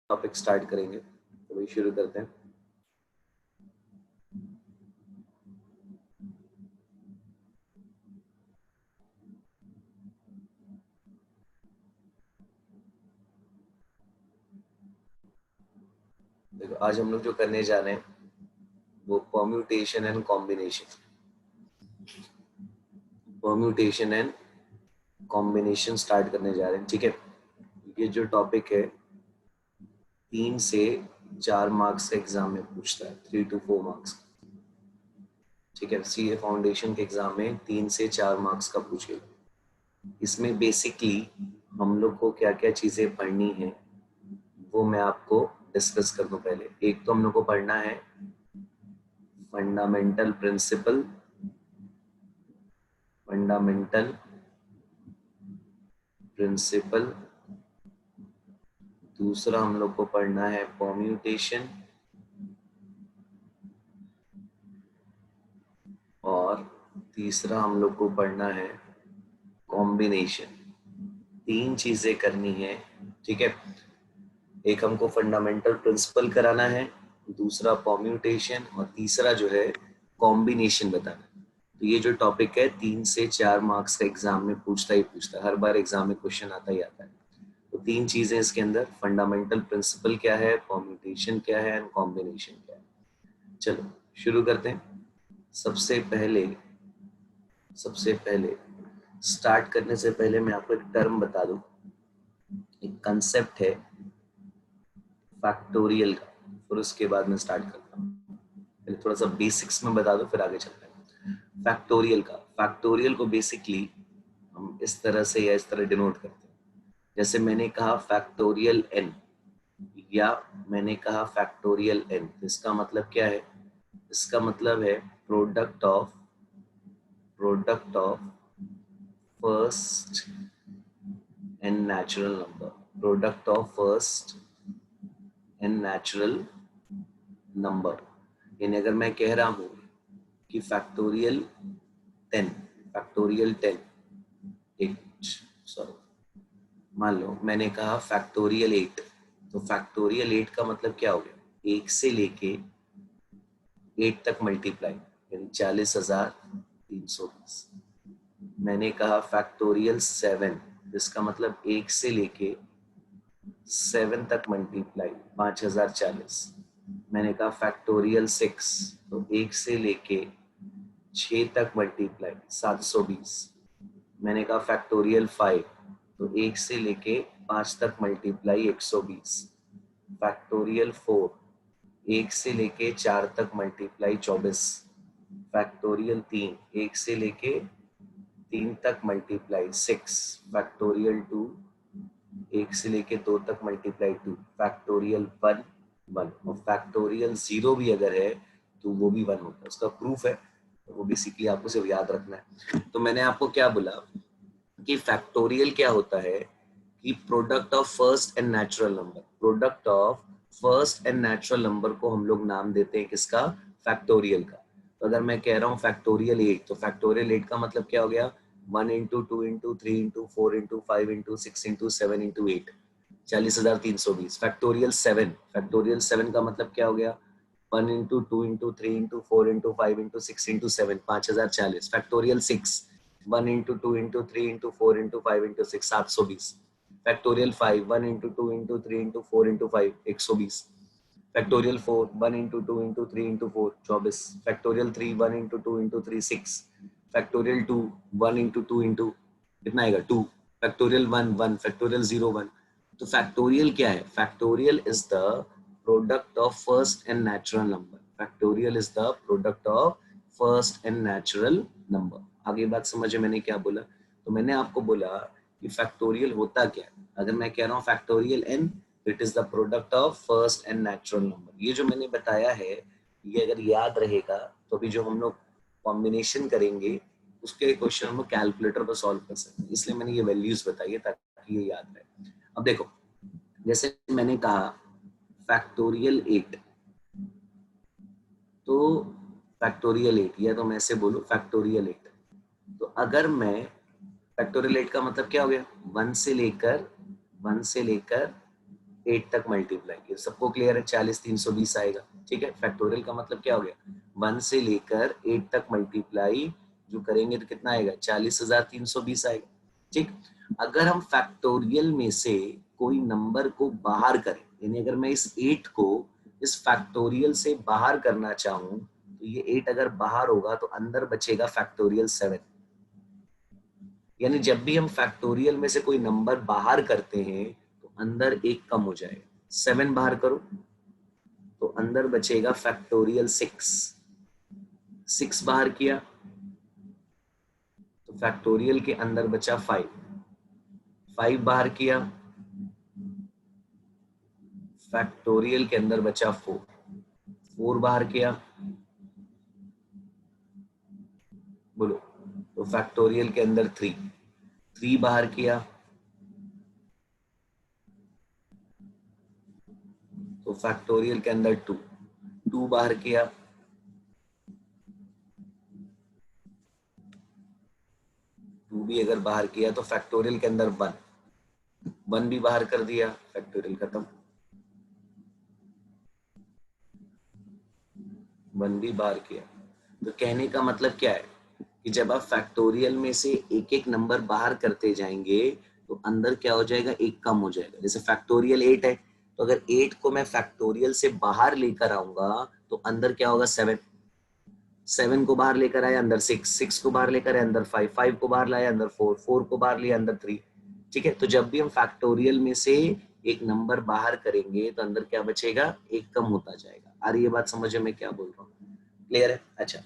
Topic start करेंगे, तो वही शुरू करते हैं। देखो, आज हम लोग जो करने जा रहे हैं वो परम्यूटेशन एंड कॉम्बिनेशन स्टार्ट करने जा रहे हैं। ठीक है, ये जो टॉपिक है 3 से 4 मार्क्स के एग्जाम में पूछता है, 3 to 4 मार्क्स। ठीक है, सीए फाउंडेशन के एग्जाम में 3 से 4 मार्क्स का पूछेगा। इसमें बेसिकली हम लोग को क्या क्या चीजें पढ़नी है वो मैं आपको डिस्कस कर दूं। पहले एक तो हम लोग को पढ़ना है फंडामेंटल प्रिंसिपल। दूसरा हम लोग को पढ़ना है परम्यूटेशन, और तीसरा हम लोग को पढ़ना है कॉम्बिनेशन। 3 चीजें करनी है। ठीक है, एक हमको फंडामेंटल प्रिंसिपल कराना है, दूसरा परम्यूटेशन, और तीसरा जो है कॉम्बिनेशन बताना। तो ये जो टॉपिक है 3 से 4 मार्क्स का एग्जाम में पूछता ही पूछता है, हर बार एग्जाम में क्वेश्चन आता ही आता है। तो 3 चीजें इसके अंदर, फंडामेंटल प्रिंसिपल क्या है, परम्यूटेशन क्या है एंड कॉम्बिनेशन क्या है। चलो शुरू करते हैं। सबसे पहले स्टार्ट करने से पहले मैं आपको एक टर्म बता दूं, एक कंसेप्ट है फैक्टोरियल का, फिर उसके बाद मैं स्टार्ट करता हूँ। पहले थोड़ा सा बेसिक्स में बता दो, फिर आगे चलते हैं। फैक्टोरियल को बेसिकली हम इस तरह से या इस तरह डिनोट करते हैं। जैसे मैंने कहा फैक्टोरियल n, या मैंने कहा फैक्टोरियल n, इसका मतलब क्या है? इसका मतलब है product of first and natural number. Product of first and natural number. यानी अगर मैं कह रहा हूं कि फैक्टोरियल 10, मान लो मैंने कहा फैक्टोरियल 8, तो फैक्टोरियल 8 का मतलब क्या हो गया? 1 से लेके 8 तक मल्टीप्लाई, यानी 40,320। मैंने कहा फैक्टोरियल 7, जिसका मतलब 1 से लेके 7 तक मल्टीप्लाई, 5040। मैंने कहा फैक्टोरियल 6, तो 1 से लेके 6 तक मल्टीप्लाई, 720। मैंने कहा फैक्टोरियल 5, तो 1 से लेके 5 तक मल्टीप्लाई, 120। फैक्टोरियल 4, 1 से लेके 4 तक मल्टीप्लाई, 24। फैक्टोरियल 3, 1 से लेके 3 तक मल्टीप्लाई, 6। फैक्टोरियल 2, 1 से लेके 2 तक मल्टीप्लाई, 2। फैक्टोरियल 1, 1। और फैक्टोरियल 0 भी अगर है तो वो भी 1 होता है। उसका प्रूफ है, तो वो बेसिकली आपको सिर्फ याद रखना है। तो मैंने आपको क्या बोला कि फैक्टोरियल क्या होता है कि product of first and natural number. Product of first and natural number को हम लोग नाम देते हैं किसका? फैक्टोरियल का। तो अगर मैं कह रहा हूँ फैक्टोरियल 8, तो फैक्टोरियल 8 का मतलब क्या हो गया? 1 into 2 into 3 into 4 into 5 into 6 into 7 into 8, 40,320। Factorial 7 का मतलब क्या हो गया? 1 into 2 into 3 into 4 into 5 into 6 into 7, 5040। Factorial 6, 1 into 2 into 3 into 4 into 5 into 6, 720। Factorial 5, 1 into 2 into 3 into 4 into 5, 120। Factorial 4, 1 into 2 into 3 into 4, 24। Factorial 3, 1 into 2 into 3, 6। Factorial 2, 1 into 2 into कितना आएगा? 2। Factorial 1, 1। Factorial 0, 1। तो factorial क्या है? Factorial is the product of first and natural number. Factorial is the product of first and natural number. आगे बात समझे मैंने क्या बोला? तो मैंने आपको बोला कि फैक्टोरियल होता क्या है। अगर मैं कह रहा हूँ factorial n, it is the product of first and natural number. ये जो मैंने बताया है, ये अगर याद रहेगा तो अभी जो हम लोग कॉम्बिनेशन करेंगे उसके क्वेश्चन हम लोग कैलकुलेटर पर सॉल्व कर सकते हैं। इसलिए मैंने ये वैल्यूज बताई है ताकि ये याद रहे। अब देखो, जैसे मैंने कहा फैक्टोरियल 8, तो फैक्टोरियल 8, या तो मैं ऐसे बोलूं फैक्टोरियल 8। तो अगर मैं फैक्टोरियल 8 का मतलब क्या हो गया? 1 से लेकर 8 तक मल्टीप्लाई किया, सबको क्लियर है? 40 320 आएगा, ठीक है। फैक्टोरियल का मतलब क्या हो गया, 1 से लेकर 8 तक मल्टीप्लाई जो करेंगे तो कितना आएगा, 40,320 आएगा, ठीक। अगर हम फैक्टोरियल में से कोई नंबर को बाहर करें, यानी अगर मैं इस 8 को इस फैक्टोरियल से बाहर करना चाहूं, तो ये 8 अगर बाहर होगा तो अंदर बचेगा फैक्टोरियल 7। यानी जब भी हम फैक्टोरियल में से कोई नंबर बाहर करते हैं तो अंदर एक कम हो जाएगा। 7 बाहर करो तो अंदर बचेगा फैक्टोरियल 6। 6 बाहर किया तो फैक्टोरियल के अंदर बचा 5। 5 बाहर किया, फैक्टोरियल के अंदर बचा 4। 4 बाहर किया, बोलो, तो फैक्टोरियल के अंदर 3। 3 बाहर किया तो फैक्टोरियल के अंदर 2। 2 बाहर किया, टू भी अगर बाहर किया तो फैक्टोरियल के अंदर 1। 1 भी बाहर कर दिया, फैक्टोरियल खत्म। 1 भी बाहर किया। तो कहने का मतलब क्या है कि जब आप फैक्टोरियल में से एक एक नंबर बाहर करते जाएंगे तो अंदर क्या हो जाएगा, एक कम हो जाएगा। जैसे फैक्टोरियल 8 है, तो अगर 8 को मैं फैक्टोरियल से बाहर लेकर आऊंगा तो अंदर क्या होगा, 7। 7 को बाहर लेकर आया, अंदर 6। 6 को बाहर लेकर आया, अंदर 5। 5 को बाहर लाया, अंदर 4। 4 को बाहर लिया, अंदर 3। ठीक है। तो जब भी हम फैक्टोरियल में से एक नंबर बाहर करेंगे तो अंदर क्या बचेगा, एक कम होता जाएगा। आ रही है बात समझ में, क्या बोल रहा हूँ? क्लियर है? अच्छा,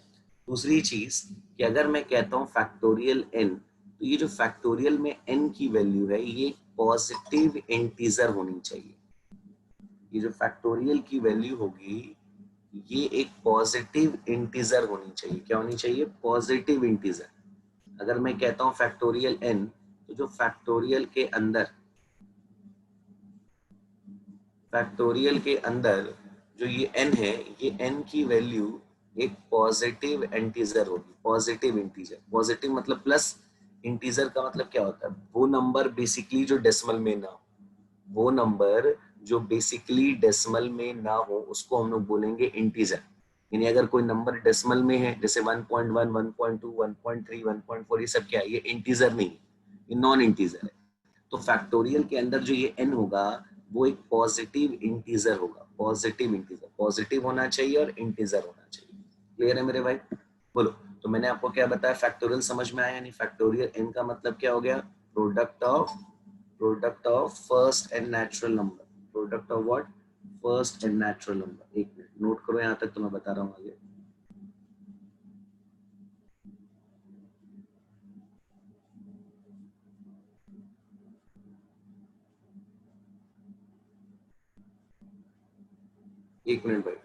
दूसरी चीज कि अगर मैं कहता हूँ फैक्टोरियल n, तो ये जो फैक्टोरियल में n की वैल्यू है ये पॉजिटिव इंटीजर होनी चाहिए। ये जो फैक्टोरियल की वैल्यू होगी ये एक पॉजिटिव इंटीजर होनी चाहिए। क्या होनी चाहिए? Positive integer. अगर मैं कहता हूँ फैक्टोरियल n, तो जो फैक्टोरियल के अंदर जो ये n है, ये n की वैल्यू एक पॉजिटिव इंटीजर होगी। पॉजिटिव इंटीजर, पॉजिटिव मतलब प्लस, इंटीजर का मतलब क्या होता है, वो नंबर बेसिकली जो डेसिमल में ना हो, वो नंबर जो बेसिकली डेसिमल में ना हो उसको हम लोग बोलेंगे इंटीजर। यानी अगर कोई नंबर डेसिमल में है, जैसे 1.1, 1.2, 1.3, 1.4, ये सब क्या है, ये इंटीजर नहीं है, ये नॉन इंटीजर है। तो फैक्टोरियल के अंदर जो ये n होगा वो एक पॉजिटिव इंटीजर होगा। पॉजिटिव इंटीजर, पॉजिटिव होना चाहिए और इंटीजर होना चाहिए। क्लियर है मेरे भाई? बोलो। तो मैंने आपको क्या बताया, फैक्टोरियल समझ में आया? नहीं, फैक्टोरियल n का मतलब क्या हो गया, product of first and natural number. Product of what? First and natural number. एक मिनट नोट करो यहाँ तक, तो मैं बता रहा हूँ आगे। एक मिनट भाई।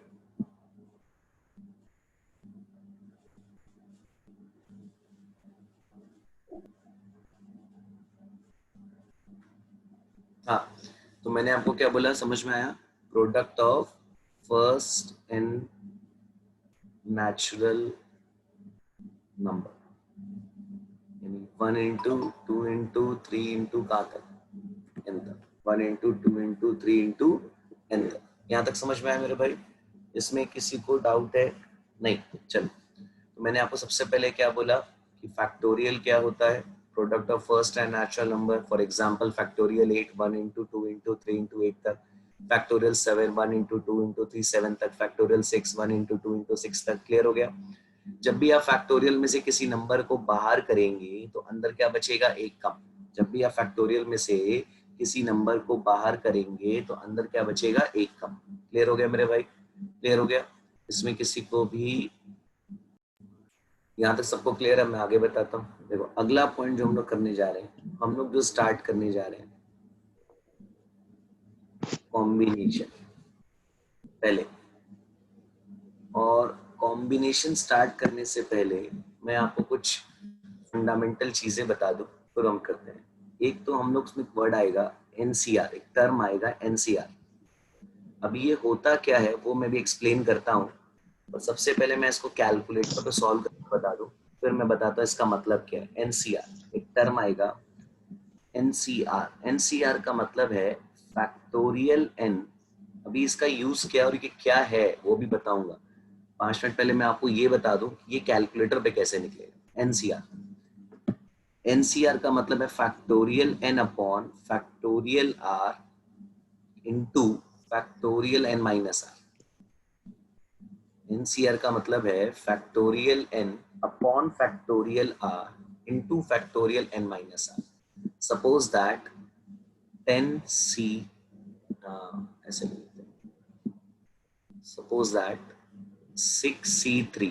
हाँ, तो मैंने आपको क्या बोला, समझ में आया? Product of first and natural number, यानी 1 इंटू 2 इंटू 3 इंटू कहाँ तक, एन तक। 1 इंटू 2 इंटू 3 इंटू एन तक। यहाँ तक समझ में आया मेरे भाई? इसमें किसी को डाउट है? नहीं? चलो, तो मैंने आपको सबसे पहले क्या बोला कि फैक्टोरियल क्या होता है, product of first and natural number. For example factorial 8 1 into 2 into 3 into 8 तक, फैक्टोरियल 7 1 इंटू 2 इंटू 3 7 तक, फैक्टोरियल 6 1 इंटू 2 इंटू 6 तक। क्लियर हो गया? जब भी आप फैक्टोरियल में से किसी नंबर को बाहर करेंगे तो अंदर क्या बचेगा, एक कम। जब भी आप फैक्टोरियल में से किसी नंबर को बाहर करेंगे तो अंदर क्या बचेगा, एक कम। क्लियर हो गया मेरे भाई? क्लियर हो गया? इसमें किसी को भी, यहाँ तक सबको क्लियर है? मैं आगे बताता हूँ। देखो, अगला पॉइंट जो हम लोग करने जा रहे हैं, हम लोग जो स्टार्ट करने जा रहे हैं, कॉम्बिनेशन पहले। और कॉम्बिनेशन स्टार्ट करने से पहले मैं आपको कुछ फंडामेंटल चीजें बता दूं, फिर हम करते हैं। एक तो हम लोग उसमें वर्ड आएगा एनसीआर, एक टर्म आएगा एनसीआर। अब ये होता क्या है वो मैं भी एक्सप्लेन करता हूँ, और सबसे पहले मैं इसको कैलकुलेटर पे सॉल्व करके बता दूं, फिर मैं बताता हूँ इसका मतलब क्या है। एनसीआर, एक टर्म आएगा एनसीआर। एनसीआर का मतलब है फैक्टोरियल n, अभी इसका यूज क्या और ये क्या है वो भी बताऊंगा। 5 मिनट पहले मैं आपको ये बता दूं कि ये कैलकुलेटर पे कैसे निकलेगा। एनसीआर, एनसीआर का मतलब है factorial n upon factorial r into factorial n minus r। NCR का मतलब है factorial n upon factorial r into factorial n minus r। Suppose that 10c, ऐसे लिखते हैं, सपोज दैट 6c3,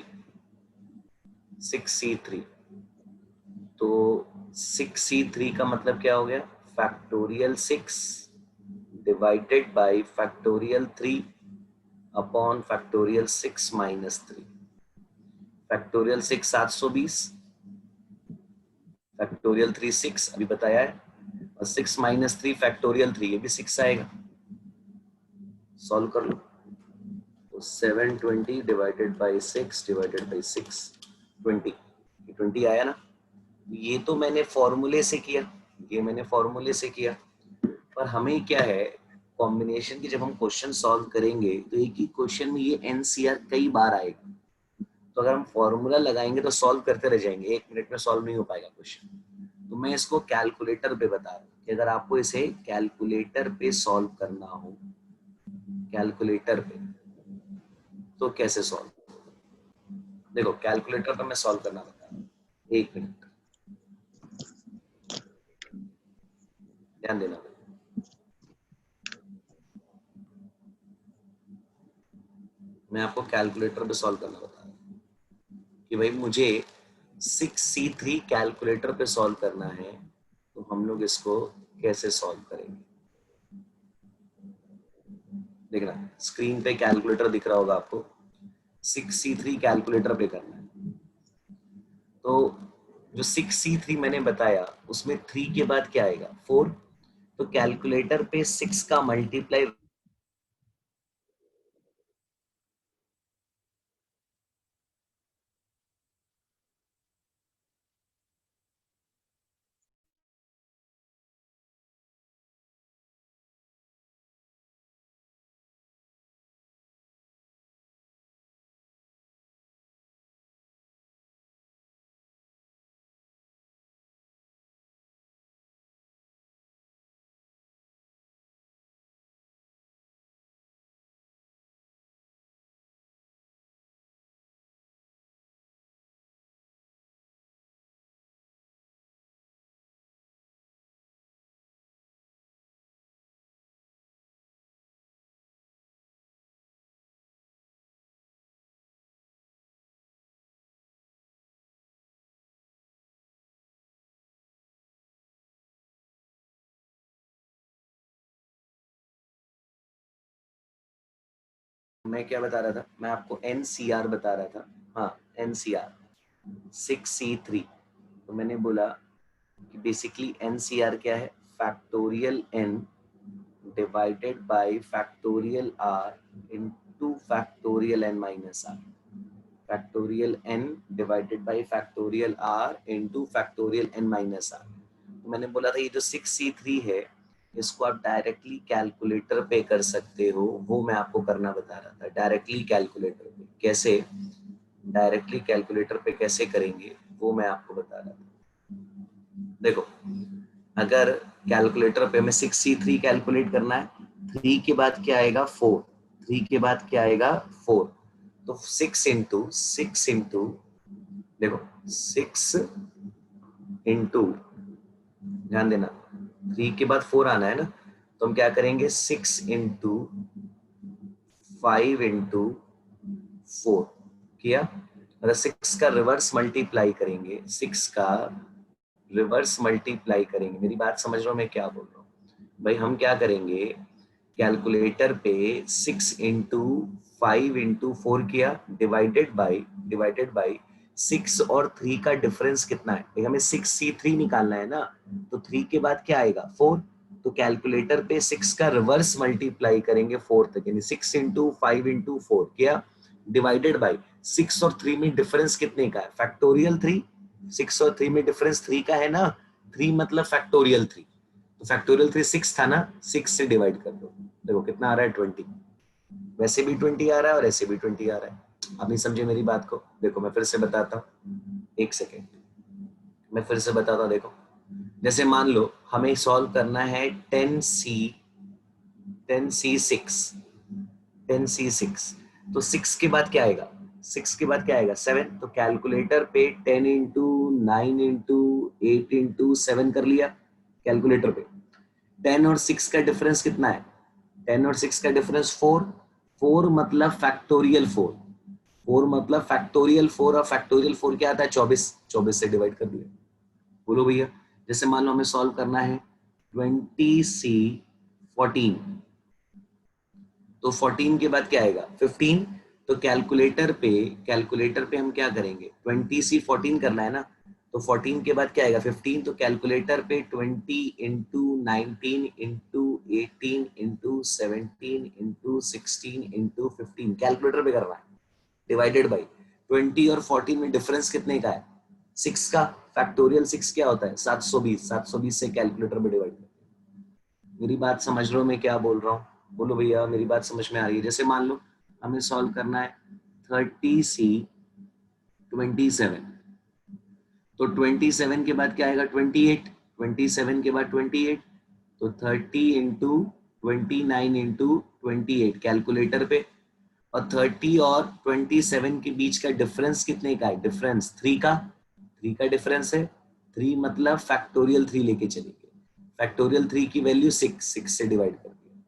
6c3, तो 6c3 का मतलब क्या हो गया, factorial 6 divided by factorial 3 upon factorial 6 minus 3। Factorial 6 720, factorial 3 6 अभी बताया है, और 6 माइनस 3 फैक्टोरियल 3, ये भी 6 आएगा। सॉल्व कर लो, तो 720 डिवाइडेड बाई 6 डिवाइडेड बाई 6, 20, 20 आया ना। ये तो मैंने फॉर्मूले से किया, ये मैंने फॉर्मूले से किया, पर हमें क्या है, कॉम्बिनेशन की जब हम क्वेश्चन सॉल्व करेंगे तो एक ही क्वेश्चन में ये एनसीआर कई बार आएगा, तो अगर हम फॉर्मूला लगाएंगे तो सॉल्व करते रह जाएंगे, 1 मिनट में सॉल्व नहीं हो पाएगा क्वेश्चन। तो मैं इसको कैलकुलेटर पे बता रहा हूँ कि अगर आपको इसे कैलकुलेटर पे सॉल्व करना हो, कैलकुलेटर पे, तो कैसे सॉल्व। देखो कैलकुलेटर पे मैं सॉल्व करना बता रहा हूँ, 1 मिनट ध्यान देना। मैं आपको कैलकुलेटर पे सॉल्व करना बता रहा हूँ कि भाई मुझे 6c3 कैलकुलेटर पे सॉल्व करना है, तो हम लोग इसको कैसे सॉल्व करेंगे। देखना स्क्रीन पे कैलकुलेटर दिख रहा होगा आपको, 6c3 कैलकुलेटर पे करना है। तो जो 6c3 मैंने बताया उसमें 3 के बाद क्या आएगा, 4, तो कैलकुलेटर पे 6 का मल्टीप्लाई, मैं क्या बता रहा था, मैं आपको एनसीआर बता रहा था। हाँ एनसीआर 6c3, तो मैंने बोला कि बेसिकली एनसीआर क्या है, factorial n divided by factorial r into factorial n minus r, factorial n divided by factorial r into factorial n minus r। तो मैंने बोला था ये जो 6c3 है इसको आप डायरेक्टली कैलकुलेटर पे कर सकते हो, वो मैं आपको करना बता रहा था। डायरेक्टली कैलकुलेटर पे कैसे, डायरेक्टली कैलकुलेटर पे कैसे करेंगे वो मैं आपको बता रहा था। देखो अगर कैलकुलेटर पे हमें 6c3 कैलकुलेट करना है, 3 के बाद क्या आएगा 4, 3 के बाद क्या आएगा 4, तो 6 इंटू देखो 6 इंटू, ध्यान देना 3 के बाद 4 आना है ना, तो हम क्या करेंगे 6 इंटू 5 इंटू 4 किया। अगर 6 का रिवर्स मल्टीप्लाई करेंगे, 6 का रिवर्स मल्टीप्लाई करेंगे, मेरी बात समझ रहे हो मैं क्या बोल रहा हूँ भाई। हम क्या करेंगे कैलकुलेटर पे 6 इंटू 5 इंटू 4 किया, डिवाइडेड बाई 6 और 3 का डिफरेंस कितना है भाई, हमें 6c3 निकालना है ना, तो 3 के बाद क्या आएगा 4, तो कैलकुलेटर पे 6 का रिवर्स मल्टीप्लाई करेंगे 4 तक, यानी 6 इंटू 5 इंटू 4 किया, डिवाइडेड बाई 6 और 3 में डिफरेंस कितने का है, फैक्टोरियल 3, 6 और 3 में डिफरेंस 3 का है ना, 3 मतलब फैक्टोरियल 3, तो फैक्टोरियल 3 6 था ना, 6 से डिवाइड कर दो, देखो कितना आ रहा है 20। वैसे भी 20 आ रहा है और ऐसे भी 20 आ रहा है। आप नहीं समझे मेरी बात को? देखो मैं फिर से बताता हूँ, एक सेकेंड मैं फिर से बताता हूँ। देखो जैसे मान लो हमें सॉल्व करना है 10C6, 10C6, तो 6 के बाद क्या आएगा? 6 के बाद क्या आएगा? 7। तो कैलकुलेटर पे 10 इंटू 9 इंटू 8 इंटू 7 कर लिया कैलकुलेटर पे। 10 और 6 का डिफरेंस कितना है? 10 और 6 का डिफरेंस 4। 4 मतलब फैक्टोरियल 4। 4 मतलब फैक्टोरियल 4, और फैक्टोरियल 4 क्या आता है? 24। 24 से डिवाइड कर दिया। बोलो भैया। जैसे मान लो हमें सॉल्व करना है 20C14, तो 14 के बाद क्या आएगा? 15। तो कैलकुलेटर पे हम क्या करेंगे? 20C14 करना है ना, तो 14 के बाद क्या आएगा? 15। तो कैलकुलेटर पे 20 into 19 into 18 into 17 into 16 into 15 calculator पे करना है, डिवाइडेड बाई 20 और 14 में डिफरेंस कितने का है? 6 का। फैक्टोरियल 6 क्या होता है? 720। 720 से कैलकुलेटर में डिवाइड। मेरी बात समझ रहे हो मैं क्या बोल रहा हूँ? बोलो भैया मेरी बात समझ में आ रही है? जैसे मान लो हमें सॉल्व करना है 30C27, तो 27 के बाद क्या आएगा? 28। 27 के बाद 28, तो 30 इंटू 29 इंटू 28 कैलकुलेटर पे। और 30 और 27 के बीच का डिफरेंस कितने का है? डिफरेंस 3 का। 3 का डिफरेंस है। 3 मतलब फैक्टोरियल 3 लेके चलेंगे। फैक्टोरियल 3 की वैल्यू 6, 6 से डिवाइड कर दिया।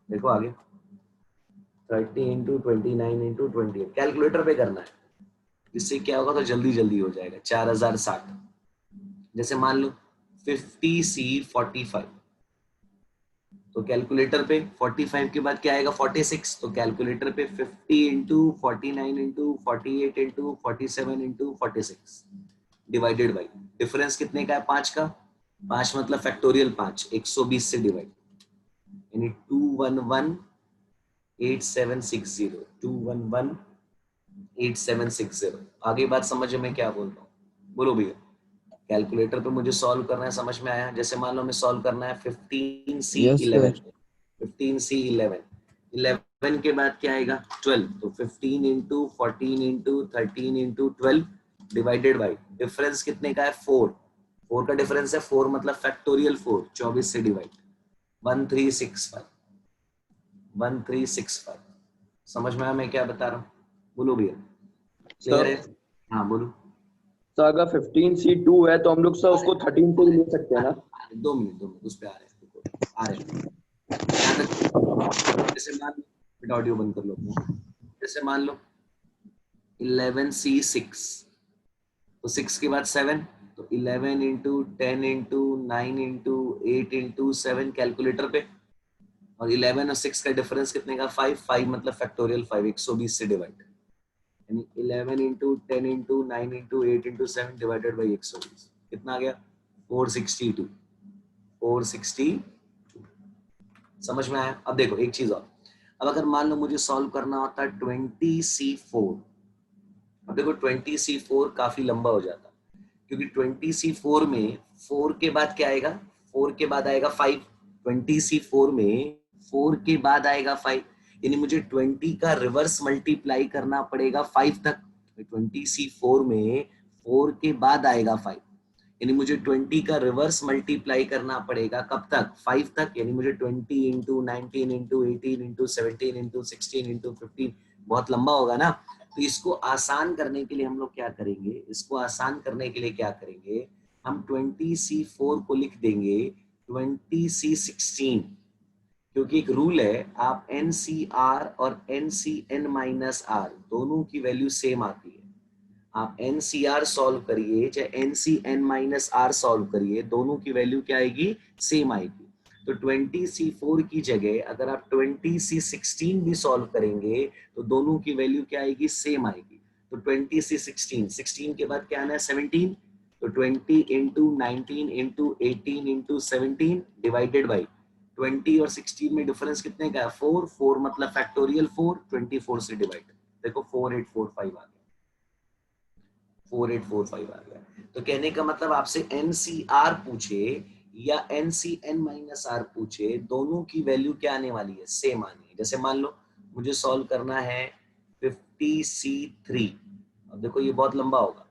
देखो आगे 30 इंटू 29 इंटू 28 कैलकुलेटर पे करना है, इससे क्या होगा? तो जल्दी जल्दी हो जाएगा। 4060। जैसे मान लो 50C45, तो कैलकुलेटर पे 45 के बाद क्या आएगा? 46। तो कैलकुलेटर पे 50 into 49 into 48 into 47 into 46 divided by difference कितने का है? 5 का। 5 मतलब फैक्टोरियल 5, 120 से डिवाइड, यानी 2118760, 2118760। आगे बात समझ में क्या बोल रहा हूँ? बोलो भैया। कैलकुलेटर पे मुझे सॉल्व करना है, समझ में आया? जैसे मान लो हमें सॉल्व करना है यस 15C11, सर। 15C11, 11 के बाद क्या आएगा? 12। तो 15 into 14 into 13 into 12 divided by difference कितने का है? 4। 4 का डिफरेंस है। 4 मतलब फैक्टोरियल 4, 24 से डिवाइड, 1365, 1365। समझ में आया मैं क्या बता रहा हूँ? बोलो भैया, क्लियर है? सर हाँ बोलो। सर अगर 15C2 है तो हम लोग सर उसको 13 से भी ले सकते हैं ना? 2 मिनट उस पे आ रहे हैं, आ रहे हैं। ध्यान रखो। जैसे मान लो, बेटा ऑडियो बंद कर लो अपना। जैसे मान लो 11C6, तो 6 के बाद 7, तो 11 into 10 into 9 into 8 into 7 calculator पे। और 11 और 6 का डिफरेंस कितने का? 5। 5 मतलब फैक्टोरियल 5, 120 से डिवाइड, यानी 11 into 10 into 9 into 8 into 7 divided by 120। कितना आ गया? 462। 462। समझ में आया? अब देखो एक चीज और, अब अगर मान लो मुझे सॉल्व करना होता 20C4, अब देखो 20C4 काफी लंबा हो जाता, क्योंकि 20C4 में 4 के बाद क्या आएगा? 4 के बाद आएगा 5। 20C4 में 4 के बाद आएगा 5, यानी मुझे 20 का रिवर्स मल्टीप्लाई करना पड़ेगा 5 तक। 20C4 में 4 के बाद आएगा 5, यानी मुझे 20 का रिवर्स मल्टीप्लाई करना पड़ेगा कब तक? 5 तक। यानी मुझे 20 into 19 into 18 into 17 into 16 into 15, बहुत लंबा होगा ना। तो इसको आसान करने के लिए हम लोग क्या करेंगे? इसको आसान करने के लिए क्या करेंगे? हम 20C4 को लिख देंगे 20C16, क्योंकि एक रूल है, आप NCR और NCN-R दोनों की वैल्यू सेम आती है। आप NCR सॉल्व करिए चाहे NCN-R सॉल्व करिए, दोनों की वैल्यू क्या आएगी? सेम आएगी। तो 20C4 की जगह अगर आप 20C16 भी सॉल्व करेंगे तो दोनों की वैल्यू क्या आएगी? सेम आएगी। तो 20C16, 16 के बाद क्या आना है? 17। तो 20 into 19 into 18 into 17 divided by 20 और 16 में डिफरेंस कितने का है? 4। 4 मतलब फैक्टोरियल 4, 24 से डिवाइड। देखो 4845 आ गया, 4845 आ गया। तो कहने का मतलब आपसे NCR पूछे या NC n-r पूछे, दोनों की वैल्यू क्या आने वाली है, सेम आनी है। जैसे मान लो मुझे सॉल्व करना है 50C3, अब देखो ये बहुत लंबा होगा।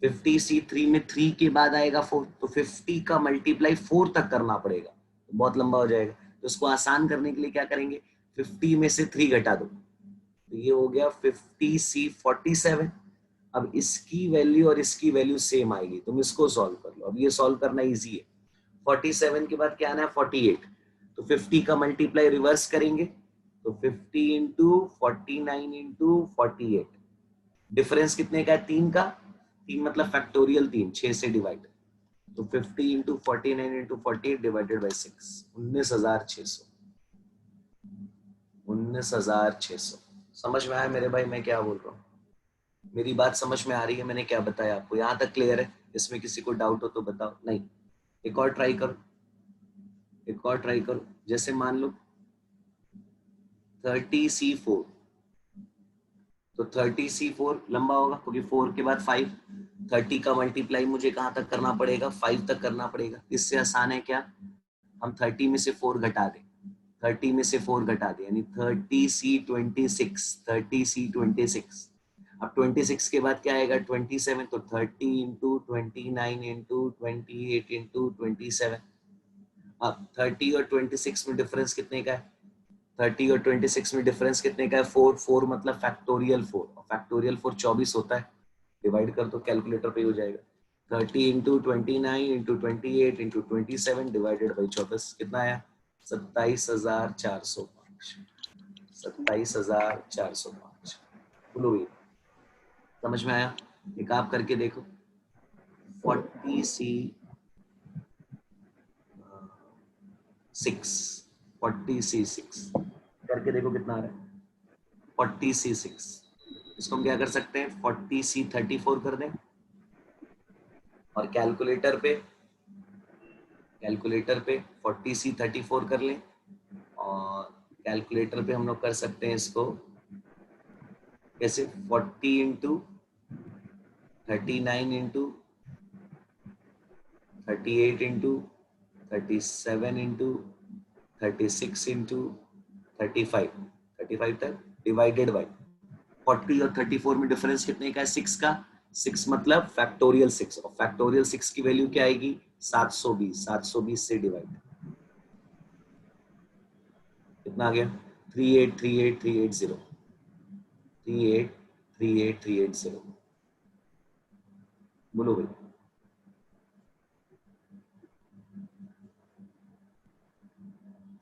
50C3 में 3 के बाद आएगा 4, तो 50 का मल्टीप्लाई 4 तक करना पड़ेगा, तो बहुत लंबा हो जाएगा। तो इसको आसान करने के लिए क्या करेंगे, 50 में से 3 घटा दो, तो ये हो गया 50C47। अब इसकी वैल्यू और इसकी वैल्यू सेम आएगी, तुम इसको सॉल्व कर लो। अब ये सॉल्व करना इजी है। 47 के बाद क्या आना है, 48, तो 50 का मल्टीप्लाई रिवर्स करेंगे, तो 50 इंटू 49 इंटू 48, डिफरेंस कितने का है, 3 का। 3 मतलब फैक्टोरियल 3, 6 से डिवाइड, तो 50 इंटू 49 इंटू 48 डिवाइडेड बाई 6, 19,600। 19,600। समझ में आया मेरे भाई मैं क्या बोल रहा हूँ? मेरी बात समझ में आ रही है, मैंने क्या बताया आपको, यहाँ तक क्लियर है? इसमें किसी को डाउट हो तो बताओ। नहीं, एक और ट्राई करो, एक और ट्राई करो। जैसे मान लो 30C4, तो 30C4 लंबा होगा क्योंकि 4 के बाद 5, 30 का मल्टीप्लाई मुझे कहाँ तक करना पड़ेगा, 5 तक करना पड़ेगा। इससे आसान है क्या, हम 30 में से 4 घटा दें, 30 में से 4 घटा दें, यानी 30C26, 30C26। अब 26 के बाद क्या आएगा, 27, तो 30 इंटू 29 इंटू 28 इंटू 27। अब 30 और 26 में डिफरेंस कितने का है, 30 और 26 में डिफरेंस कितने का है, 4, 4 मतलब फैक्टोरियल 4, और फैक्टोरियल 4 24 होता है, डिवाइड कर दो, कैलकुलेटर पे हो जाएगा। 30 into 29 into 28 into 27 divided by 24, कितना आया, 27,405। 27,405। बोलो भैया, समझ में आया? एक आप करके देखो, 40C6, 40C6 करके देखो कितना आ रहा है, 40C6। इसको हम क्या कर सकते हैं, 40C34 कर दें, और कैलकुलेटर पे 40C34 कर लें, और कैलकुलेटर पे हम लोग कर सकते हैं इसको कैसे, 40 into 39 into 38 into 37 into 36 into 35 तक डिवाइडेड बाई 40 और 34 में डिफरेंस कितने का है, 6 का। 6 मतलब फैक्टोरियल 6, और फैक्टोरियल 6 की वैल्यू क्या आएगी, 720। 720 से डिवाइड, कितना आ गया, 3838,380, 3838,380। बोलो भाई,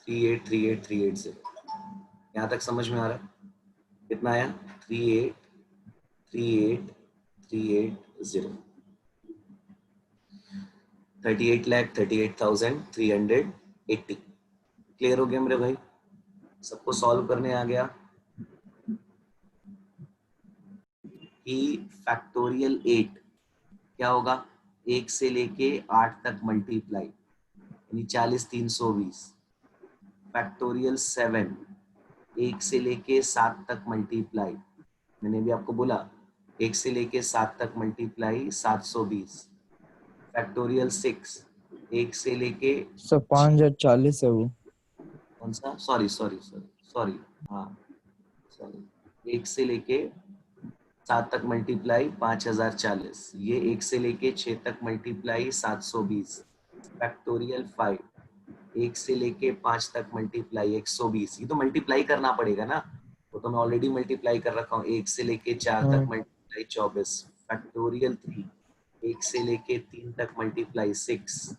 3838,380। यहाँ तक समझ में आ रहा है? कितना आया, 3838,380, 38,38,380। क्लियर हो गया मेरे भाई? सबको सॉल्व करने आ गया कि फैक्टोरियल 8 क्या होगा, 1 से लेके 8 तक मल्टीप्लाई, यानी 40,320। फैक्टोरियल 7, 1 से लेके 7 तक मल्टीप्लाई, मैंने भी आपको बोला 1 से लेके 7 तक मल्टीप्लाई 720। फैक्टोरियल 6, 1 से लेके सर 5,040 है वो। कौन सा, सॉरी सॉरी सॉरी सॉरी, हाँ सॉरी, 1 से लेके 7 तक मल्टीप्लाई 5,040, ये 1 से लेके 6 तक मल्टीप्लाई 720। फैक्टोरियल 5, 1 से लेके 5 तक मल्टीप्लाई 120। ये तो मल्टीप्लाई करना पड़ेगा ना, वो तो मैं ऑलरेडी मल्टीप्लाई कर रखा हूँ। 1 से लेके 4 तक मल्टीप्लाई 24। फैक्टोरियल 3, 1 से लेके 3 तक मल्टीप्लाई 6।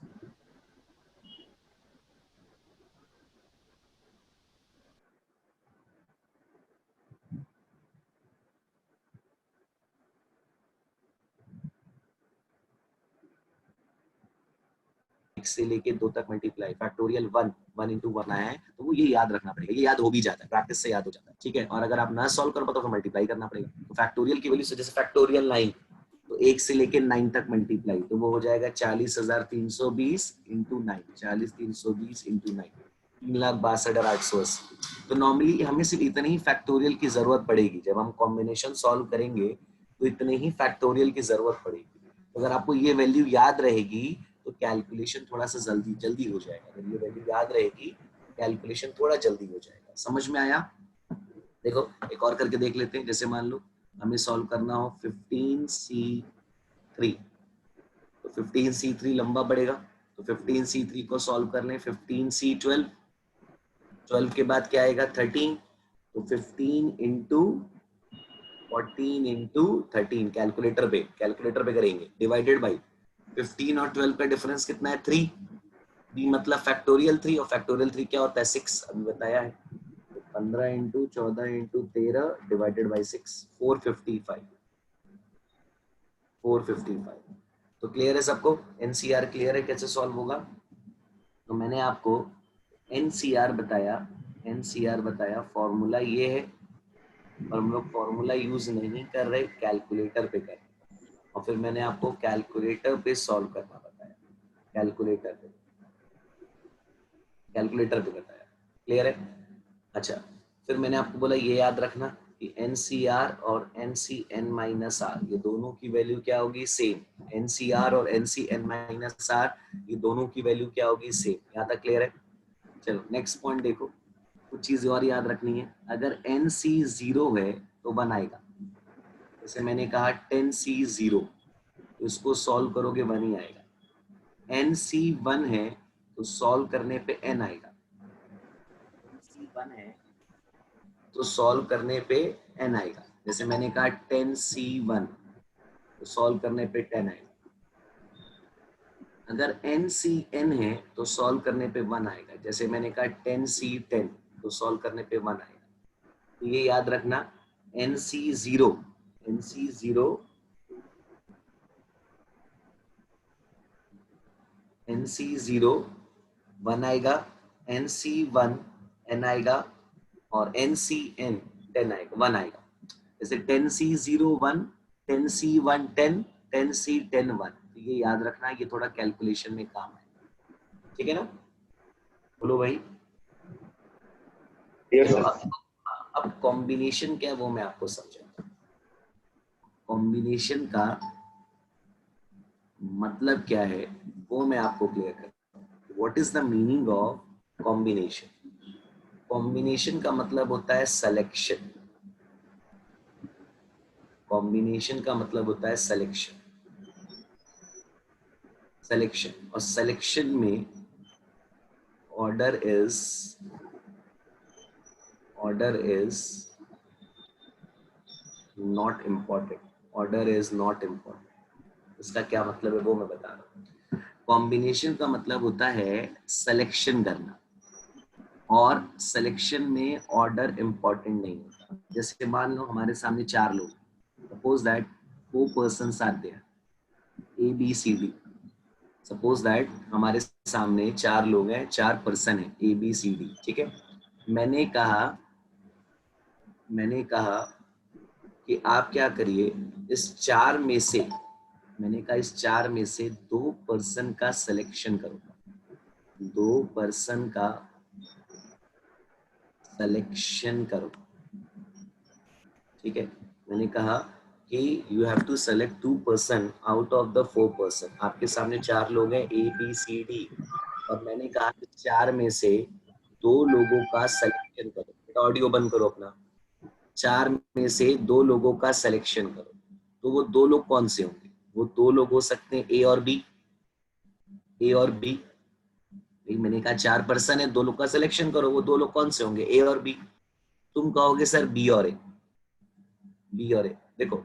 से लेके 2 तक मल्टीप्लाई, फैक्टोरियल 1, 1 इंटू 1 आया है, तो वो ये याद रखना पड़ेगा, ये याद हो भी जाता है, प्रैक्टिस से याद हो जाता है, ठीक है। और अगर आप ना सॉल्व कर पाओ तो फिर मल्टीप्लाई करना पड़ेगा। तो फैक्टोरियल की वैल्यू से, जैसे फैक्टोरियल 9, तो 1 से लेके 9 तक मल्टीप्लाई, तो वो हो जाएगा 40,320 इंटू 9, 40,320 इंटू 9, 3,62,880। तो नॉर्मली हमें सिर्फ इतने ही फैक्टोरियल की जरूरत पड़ेगी, जब हम कॉम्बिनेशन सॉल्व करेंगे तो इतने ही फैक्टोरियल की जरूरत पड़ेगी। अगर आपको ये वैल्यू याद रहेगी तो कैलकुलेशन थोड़ा सा जल्दी जल्दी हो जाएगा। अगर ये वैल्यू याद रहेगी कैलकुलेशन थोड़ा जल्दी हो जाएगा। समझ में आया? देखो एक और करके देख लेते हैं। जैसे मान लो हमें सॉल्व करना हो 15C3, तो 15C3 लंबा पड़ेगा, तो 15C3 को सॉल्व कर लें। 15C12, 12 के बाद क्या आएगा 13, तो 15 इंटू 14 इंटू 13 कैलकुलेटर पे करेंगे, डिवाइडेड बाई 15 और 12 का डिफरेंस कितना है 3, बी मतलब फैक्टोरियल 3, और फैक्टोरियल 3 क्या होता है 6, अभी बताया है। तो 15 इंटू 14 इंटू 13 डिवाइडेड बाई 6, 455। तो क्लियर है सबको? एनसीआर क्लियर है कैसे सॉल्व होगा? तो मैंने आपको एनसीआर बताया, फॉर्मूला ये है, और हम लोग फॉर्मूला यूज नहीं कर रहे, कैलकुलेटर पे कर रहे हैं। और फिर मैंने आपको कैलकुलेटर पे सॉल्व करना बताया, कैलकुलेटर पे बताया। क्लियर है? अच्छा, फिर मैंने आपको बोला ये याद रखना कि NCR और NCN-R ये दोनों की वैल्यू क्या होगी सेम। NCR और NCN-R ये दोनों की वैल्यू क्या होगी सेम। यहाँ तक क्लियर है? चलो नेक्स्ट पॉइंट देखो, कुछ चीजें और याद रखनी है। अगर NC 0 है तो 1 आएगा। जैसे मैंने कहा 10C0, तो इसको सॉल्व करोगे 1 ही आएगा। NC 1 है तो सॉल्व करने पे N आएगा। NC 1 है तो सॉल्व करने पे n आएगा। जैसे मैंने कहा 10C1 तो सॉल्व करने पे 10 आएगा। अगर NCN है तो सॉल्व करने पे 1 आएगा। जैसे मैंने कहा 10C10 तो सॉल्व करने पे 1 आएगा। तो ये याद रखना, NC0 1 आएगा, NC1 n आएगा, और NCN 10 आएगा, 1 आएगा। जैसे 10C0 1, 10C1 10, 10C10 1। तो ये याद रखना, ये थोड़ा कैलकुलेशन में काम है। ठीक है ना? बोलो भाई। चलो अब कॉम्बिनेशन क्या है वो मैं आपको समझाता हूँ। कॉम्बिनेशन का मतलब क्या है वो मैं आपको क्लियर करता हूँ। What is the meaning of combination? Combination का मतलब होता है सिलेक्शन। कॉम्बिनेशन का मतलब होता है सिलेक्शन। और सिलेक्शन में ऑर्डर इज नॉट इम्पॉर्टेंट। इसका क्या मतलब है वो मैं बता रहा हूँ। कॉम्बिनेशन का मतलब होता है सिलेक्शन करना, और सिलेक्शन में ऑर्डर इम्पॉर्टेंट नहीं होता। जैसे मान लो हमारे सामने 4 लोग, suppose that 4 persons are there, ABCD। Suppose that हमारे सामने 4 लोग हैं, 4 पर्सन हैं, ABCD। ठीक है? मैंने कहा कि आप क्या करिए, इस 4 में से 2 पर्सन का सिलेक्शन करो। 2 पर्सन का सिलेक्शन करो। ठीक है? मैंने कहा कि you have to select 2 person out of the 4 person. आपके सामने 4 लोग हैं ABCD, और मैंने कहा कि 4 में से 2 लोगों का सिलेक्शन करो। ऑडियो बंद करो अपना। 4 में से 2 लोगों का सिलेक्शन करो। तो वो 2 लोग कौन से होंगे? वो 2 लोग हो सकते हैं A और B। मैंने कहा 4 पर्सन है, 2 लोग का सिलेक्शन करो। वो 2 लोग कौन से होंगे? A और B। तुम कहोगे सर B और A। देखो,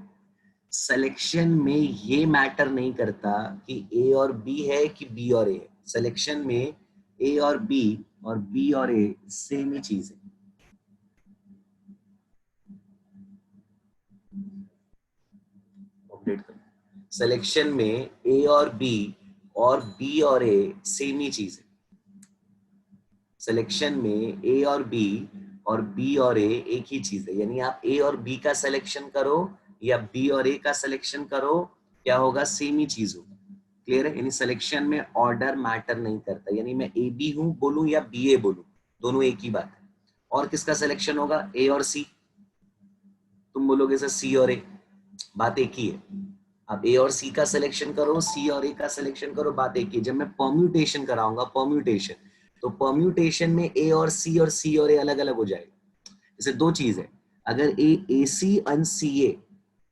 सिलेक्शन में ये मैटर नहीं करता कि A और B है कि B और A है। सिलेक्शन में A और B और B और A सेम ही चीज है। सिलेक्शन में A और B और B और A सेम ही चीज है। सिलेक्शन में A और B और B और A एक ही चीज है। यानी आप A और B का सिलेक्शन करो या B और A का सिलेक्शन करो, क्या होगा? सेम ही चीज होगा। क्लियर है? यानी सिलेक्शन में ऑर्डर मैटर नहीं करता। यानी मैं AB हूं बोलूं या BA बोलूं, दोनों एक ही बात है। और किसका सिलेक्शन होगा? A और C। तुम बोलोगे सर C और A, बात एक ही है। अब ए और सी का सिलेक्शन करो, सी और ए का सिलेक्शन करो, बात एक ही। जब मैं परम्यूटेशन कराऊंगा, परम्यूटेशन, तो परम्यूटेशन में ए और सी और ए अलग अलग हो जाएगा। जैसे दो चीज है, अगर ए सी एंड सी ए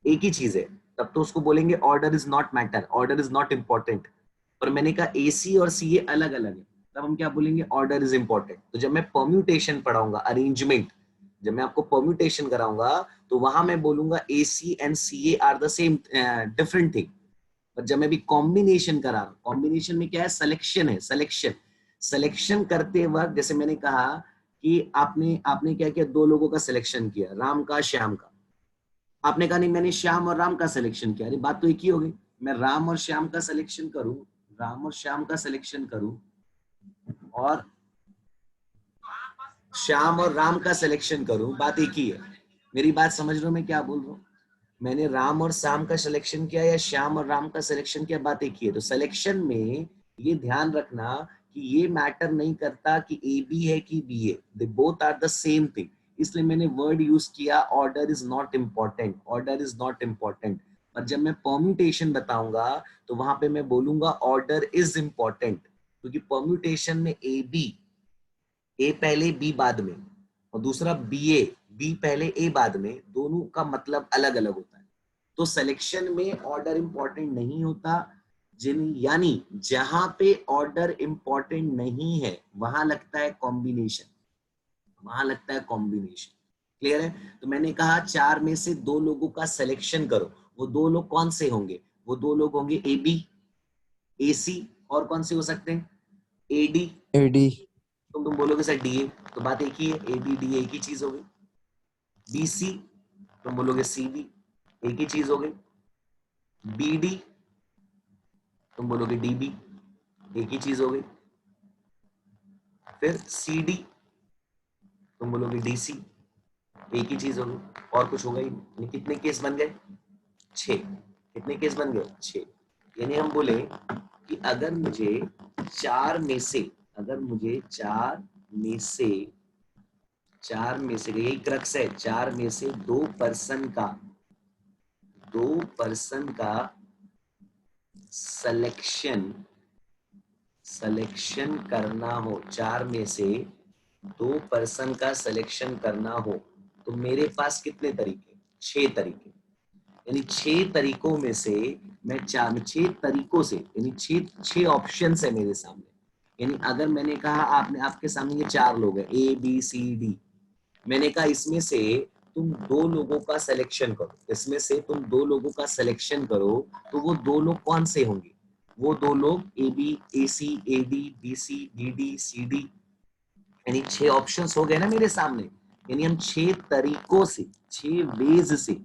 एक ही चीज है, तब तो उसको बोलेंगे order is not matter, order is not important. पर मैंने कहा ए सी और सी ए अलग अलग है, तब हम क्या बोलेंगे, ऑर्डर इज इंपॉर्टेंट। तो जब मैं परम्यूटेशन पढ़ाऊंगा, अरेंजमेंट, जब मैं आपको परम्यूटेशन कराऊंगा, तो वहां मैं बोलूंगा A C and C A are the same different thing. पर जब मैं भी कॉम्बिनेशन करा, कॉम्बिनेशन में क्या है, सिलेक्शन है, सिलेक्शन। सिलेक्शन करते वक्त जैसे मैंने कहा कि आपने आपने क्या किया, दो लोगों का सिलेक्शन किया, राम का श्याम का। आपने कहा नहीं मैंने श्याम और राम का सिलेक्शन किया, अरे बात तो एक ही हो गई। मैं राम और श्याम का सिलेक्शन करूं, राम और श्याम का सिलेक्शन करूं, और श्याम और राम का सिलेक्शन करूं, बात एक ही है। मेरी बात समझ रहे हो मैं क्या बोल रहा हूं? मैंने राम और श्याम का सिलेक्शन किया या श्याम और राम का सिलेक्शन किया, बात एक ही है। तो सिलेक्शन में ये ध्यान रखना कि ये मैटर नहीं करता कि ए बी है कि बी है, they both are the same thing. इसलिए मैंने वर्ड यूज किया order is not important, order is not important. पर जब मैं परम्यूटेशन बताऊंगा तो वहां पे मैं बोलूंगा ऑर्डर इज इम्पॉर्टेंट, क्योंकि परम्यूटेशन में ए पहले बी बाद में, और दूसरा बी पहले ए बाद में, दोनों का मतलब अलग अलग होता है। तो सिलेक्शन में ऑर्डर इंपॉर्टेंट नहीं होता, यानी जहां पे ऑर्डर इंपॉर्टेंट नहीं है वहां लगता है कॉम्बिनेशन, वहां लगता है कॉम्बिनेशन। क्लियर है? तो मैंने कहा चार में से दो लोगों का सिलेक्शन करो, वो दो लोग कौन से होंगे, वो दो लोग होंगे ए बी, ए सी, और कौन से हो सकते हैं, ए डी। एडी। तुम बोलोगे सर डी ए, तो बात एक ही है, ए बी डी एक ही चीज हो गई। बी सी, तुम बोलोगे सी डी, एक ही चीज हो गई। बी डी, तुम बोलोगे डी बी, एक ही चीज हो गई। फिर सी डी, तुम बोलोगे डी सी, एक ही चीज हो गई, और कुछ होगा ही नहीं। कितने केस बन गए, 6। कितने केस बन गए, 6। यानी हम बोले कि अगर मुझे चार में से, अगर मुझे चार में से यही क्रक्स है, चार में से दो पर्सन का सिलेक्शन करना हो, चार में से दो पर्सन का सिलेक्शन करना हो, तो मेरे पास कितने तरीके, 6 तरीके। यानी 6 तरीकों में से मैं 6 तरीकों से, यानी 6 ऑप्शंस है मेरे सामने। यानी अगर मैंने कहा आपने, आपके सामने ये 4 लोग हैं ए बी सी डी, मैंने कहा इसमें से तुम दो लोगों का सिलेक्शन करो, इसमें से तुम दो लोगों का सिलेक्शन करो, तो वो दो लोग कौन से होंगे, वो दो लोग A B, A C, A D, B C, D D, C D. यानी 6 ऑप्शंस हो गए ना मेरे सामने। यानी हम 6 तरीकों से, 6 वेज से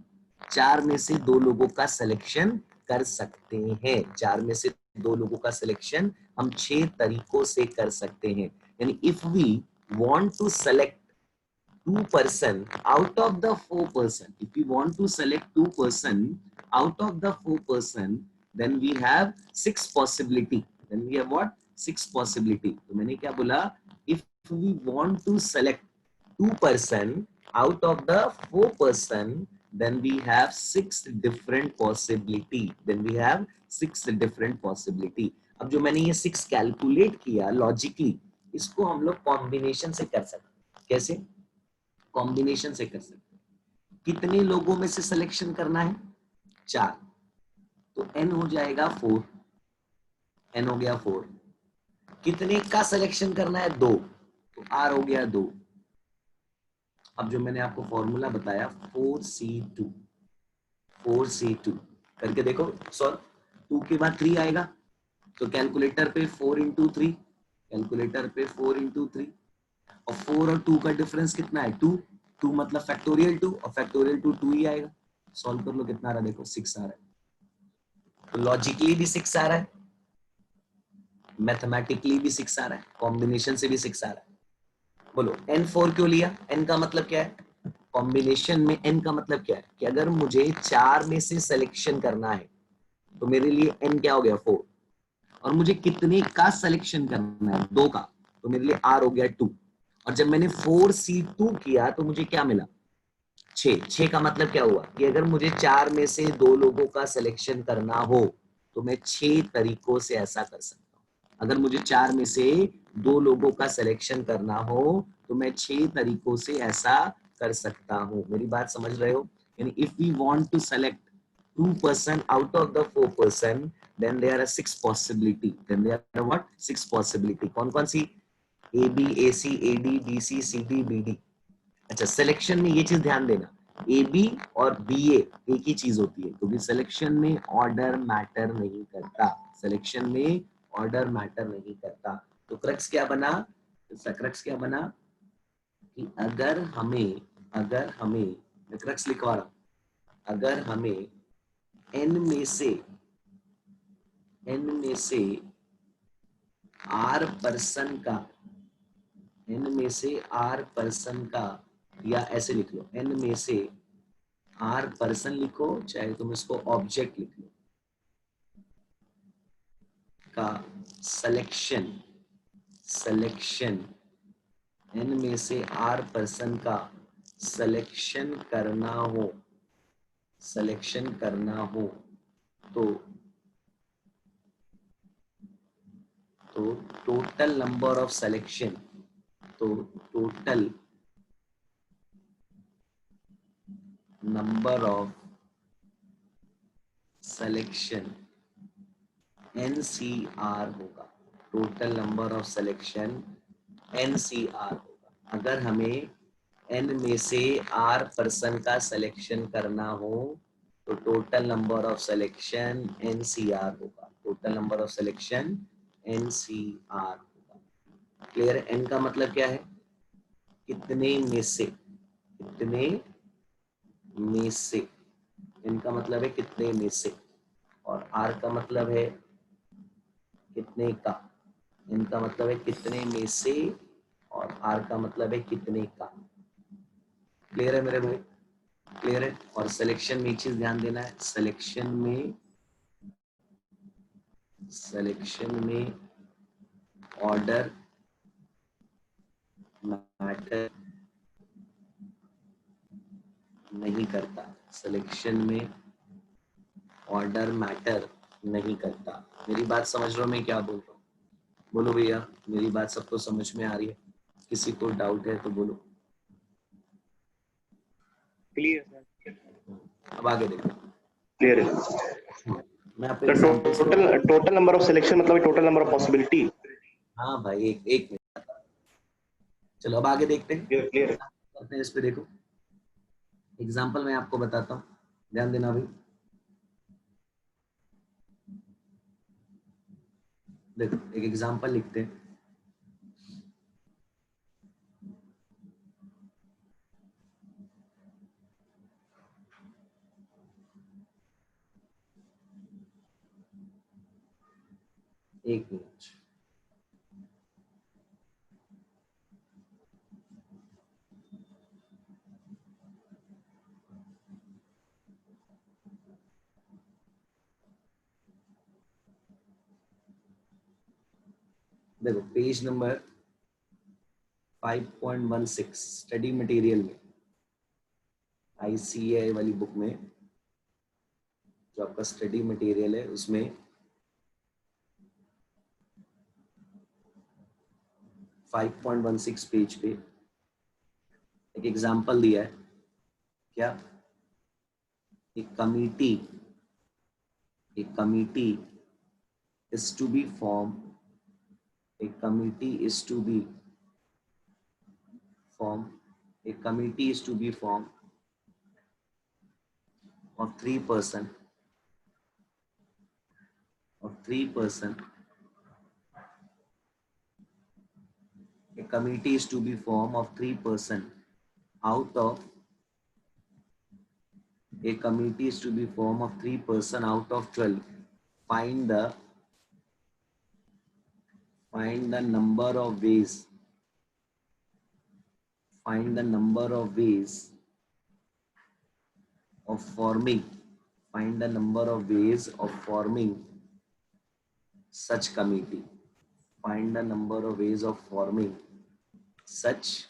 चार में से दो लोगों का सिलेक्शन कर सकते हैं। चार में से दो लोगों का सिलेक्शन हम 6 तरीकों से कर सकते हैं। यानी if we want to select 2 person out of the 4 person, if we want to select 2 person out of the 4 person, then we have 6 possibility, then we have what, 6 possibility। तो मैंने क्या बोला, if we want to select 2 person out of the 4 person, then we have 6 different possibility, then we have 6 different possibility। अब जो मैंने ये 6 calculate किया logically, इसको हम लोग कॉम्बिनेशन से कर सकते हैं। कैसे, कॉम्बिनेशन से कर सकते हैं। कितने लोगों में से सिलेक्शन करना है, 4, तो n हो जाएगा 4, n हो गया 4। कितने का सिलेक्शन करना है, 2, तो r हो गया 2। अब जो मैंने आपको फॉर्मूला बताया 4C2, 4C2 करके देखो सॉल्व। 2 के बाद 3 आएगा, तो कैलकुलेटर पे 4 इंटू 3, कैलकुलेटर पे 4 इंटू 3, और 4 और 2 का डिफरेंस कितना है, 2, 2 मतलब फैक्टोरियल 2, और फैक्टोरियल 2 ही आएगा। सॉल्व कर लो, कितना आ रहा है देखो, 6 आ रहा है। तो लॉजिकली भी 6 आ रहा है, मैथमेटिकली भी 6 आ रहा है, कॉम्बिनेशन से भी 6 आ रहा है। बोलो n4 क्यों लिया, n का मतलब क्या है, कॉम्बिनेशन में n का मतलब क्या है कि अगर मुझे 4 में से सिलेक्शन करना है तो मेरे लिए n क्या हो गया, 4, और मुझे कितने का सिलेक्शन करना है, 2 का, तो मेरे लिए r हो गया 2। और जब मैंने 4C2 किया तो मुझे क्या मिला, छह का मतलब क्या हुआ कि अगर मुझे 4 में से 2 लोगों का सिलेक्शन करना हो तो मैं 6 तरीकों से ऐसा कर सकता हूँ। अगर मुझे 4 में से 2 लोगों का सिलेक्शन करना हो तो मैं 6 तरीकों से ऐसा कर सकता हूँ। मेरी बात समझ रहे हो? यानी if we want to select 2% out of the 4%, then there are 6 possibility. Then there are what? 6 possibility. कौन कौन सी? A B A C A D B C C D B D. अच्छा, सिलेक्शन में ये चीज ध्यान देना, ए बी और बी ए एक ही चीज होती है, क्योंकि सिलेक्शन में ऑर्डर मैटर नहीं करता। सिलेक्शन में ऑर्डर मैटर नहीं करता। तो क्रक्स क्या बना? क्रक्स क्या बना कि अगर हमें मैं क्रक्स लिखवा रहा हूं, अगर हमें एन में से आर पर्सन का, एन में से आर पर्सन का, या ऐसे लिख लो, एन में से आर पर्सन लिखो, चाहे तुम इसको ऑब्जेक्ट लिख लो, का सिलेक्शन एन में से आर पर्सन का सिलेक्शन करना हो तो टोटल नंबर ऑफ सिलेक्शन, तो total number of selection NCR होगा। Total number of selection NCR होगा। अगर हमें N में से R पर्सन का सिलेक्शन करना हो तो total number of selection NCR होगा। Total number of selection NCR होगा। क्लियर है? N का मतलब क्या है? कितने में से, कितने में से। N का मतलब है कितने में से, और R का मतलब है कितने का। इनका मतलब है कितने में से, और आर का मतलब है कितने का। क्लियर है मेरे भाई? क्लियर है? और सिलेक्शन में एक चीज ध्यान देना है, सिलेक्शन में ऑर्डर मैटर नहीं करता। सिलेक्शन में ऑर्डर मैटर नहीं करता। मेरी बात समझ रहे हो मैं क्या बोल रहा हूँ? बोलो भैया, मेरी बात सबको समझ में आ रही है? किसी को डाउट है तो बोलो। Clear sir. अब आगे देखो, क्लियर है। मैं आपको तो एग्जांपल्स को, टोटल नंबर ऑफ सिलेक्शन मतलब टोटल नंबर ऑफ पॉसिबिलिटी। हाँ भाई एक मिनट, चलो अब आगे देखते हैं। क्लियर है। करते हैं इस पे, देखो एग्जांपल मैं आपको बताता हूँ, ध्यान देना भाई। देखो एक एग्जांपल लिखते हैं। एक मिनट, देखो पेज नंबर 5.16 स्टडी मटेरियल में, ICAI वाली बुक में, जो आपका स्टडी मटेरियल है उसमें 5.16 पेज पे एक एग्जांपल दिया है। क्या? एक committee is to be formed, a committee is to be formed, a committee is to be formed of 3%, a committee is to be formed of 3% out of, a committee is to be formed of 3% out of 12. Find the number of ways, find the number of ways of forming, find the number of ways of forming such committee, find the number of ways of forming such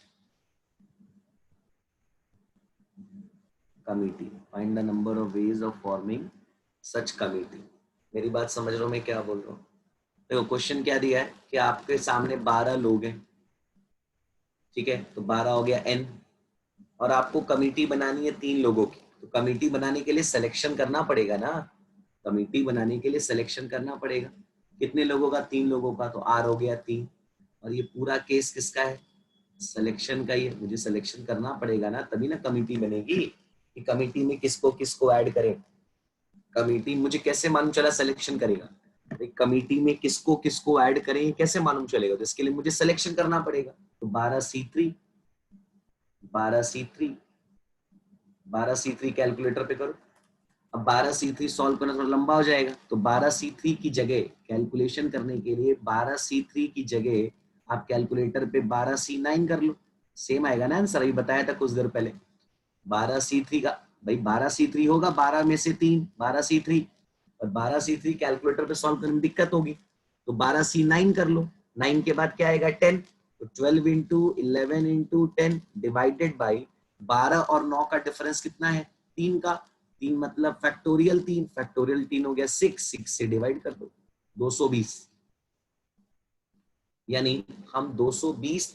committee, find the number of ways of forming such committee. मेरी बात समझ रहे हो मैं क्या बोल रहा हूँ? देखो क्वेश्चन क्या दिया है कि आपके सामने 12 लोग हैं, ठीक है, तो 12 हो गया n, और आपको कमिटी बनानी है 3 लोगों की। तो कमिटी बनाने के लिए सिलेक्शन करना पड़ेगा ना, कमिटी बनाने के लिए सिलेक्शन करना पड़ेगा। कितने लोगों का? 3 लोगों का, तो r हो गया 3। और ये पूरा केस किसका है? सिलेक्शन का ही है। मुझे सिलेक्शन करना पड़ेगा ना, तभी ना कमिटी बनेगी कि कमिटी में किसको किसको ऐड करें। कमिटी मुझे कैसे मालूम चला सिलेक्शन करेगा? कमिटी में किसको किसको ऐड करें कैसे मालूम चलेगा? तो इसके लिए मुझे सिलेक्शन करना पड़ेगा। तो 12C3 12C3 12C3 कैलकुलेटर पे करो। अब 12C3 सॉल्व करना थोड़ा लंबा हो जाएगा, तो 12C3 की जगह कैलकुलेशन करने के लिए 12C3 की जगह आप कैलकुलेटर पे 12C9 कर लो, सेम आएगा ना आंसर। अभी बताया था कुछ देर पहले। 12C3 का भाई 12C3 होगा, 12 में से 3 12C3, और 12C3 कैलकुलेटर पे सॉल्व करने में दिक्कत होगी, तो 12C9 कर लो। 9 के बाद क्या आएगा? 10। तो 12 इंटू 11 इंटू 10 डिवाइडेड बाई 12 और 9 का डिफरेंस कितना है? 3 का। 3 मतलब फैक्टोरियल 3, फैक्टोरियल 3 हो गया 6 से डिवाइड कर दो 220। यानी हम 220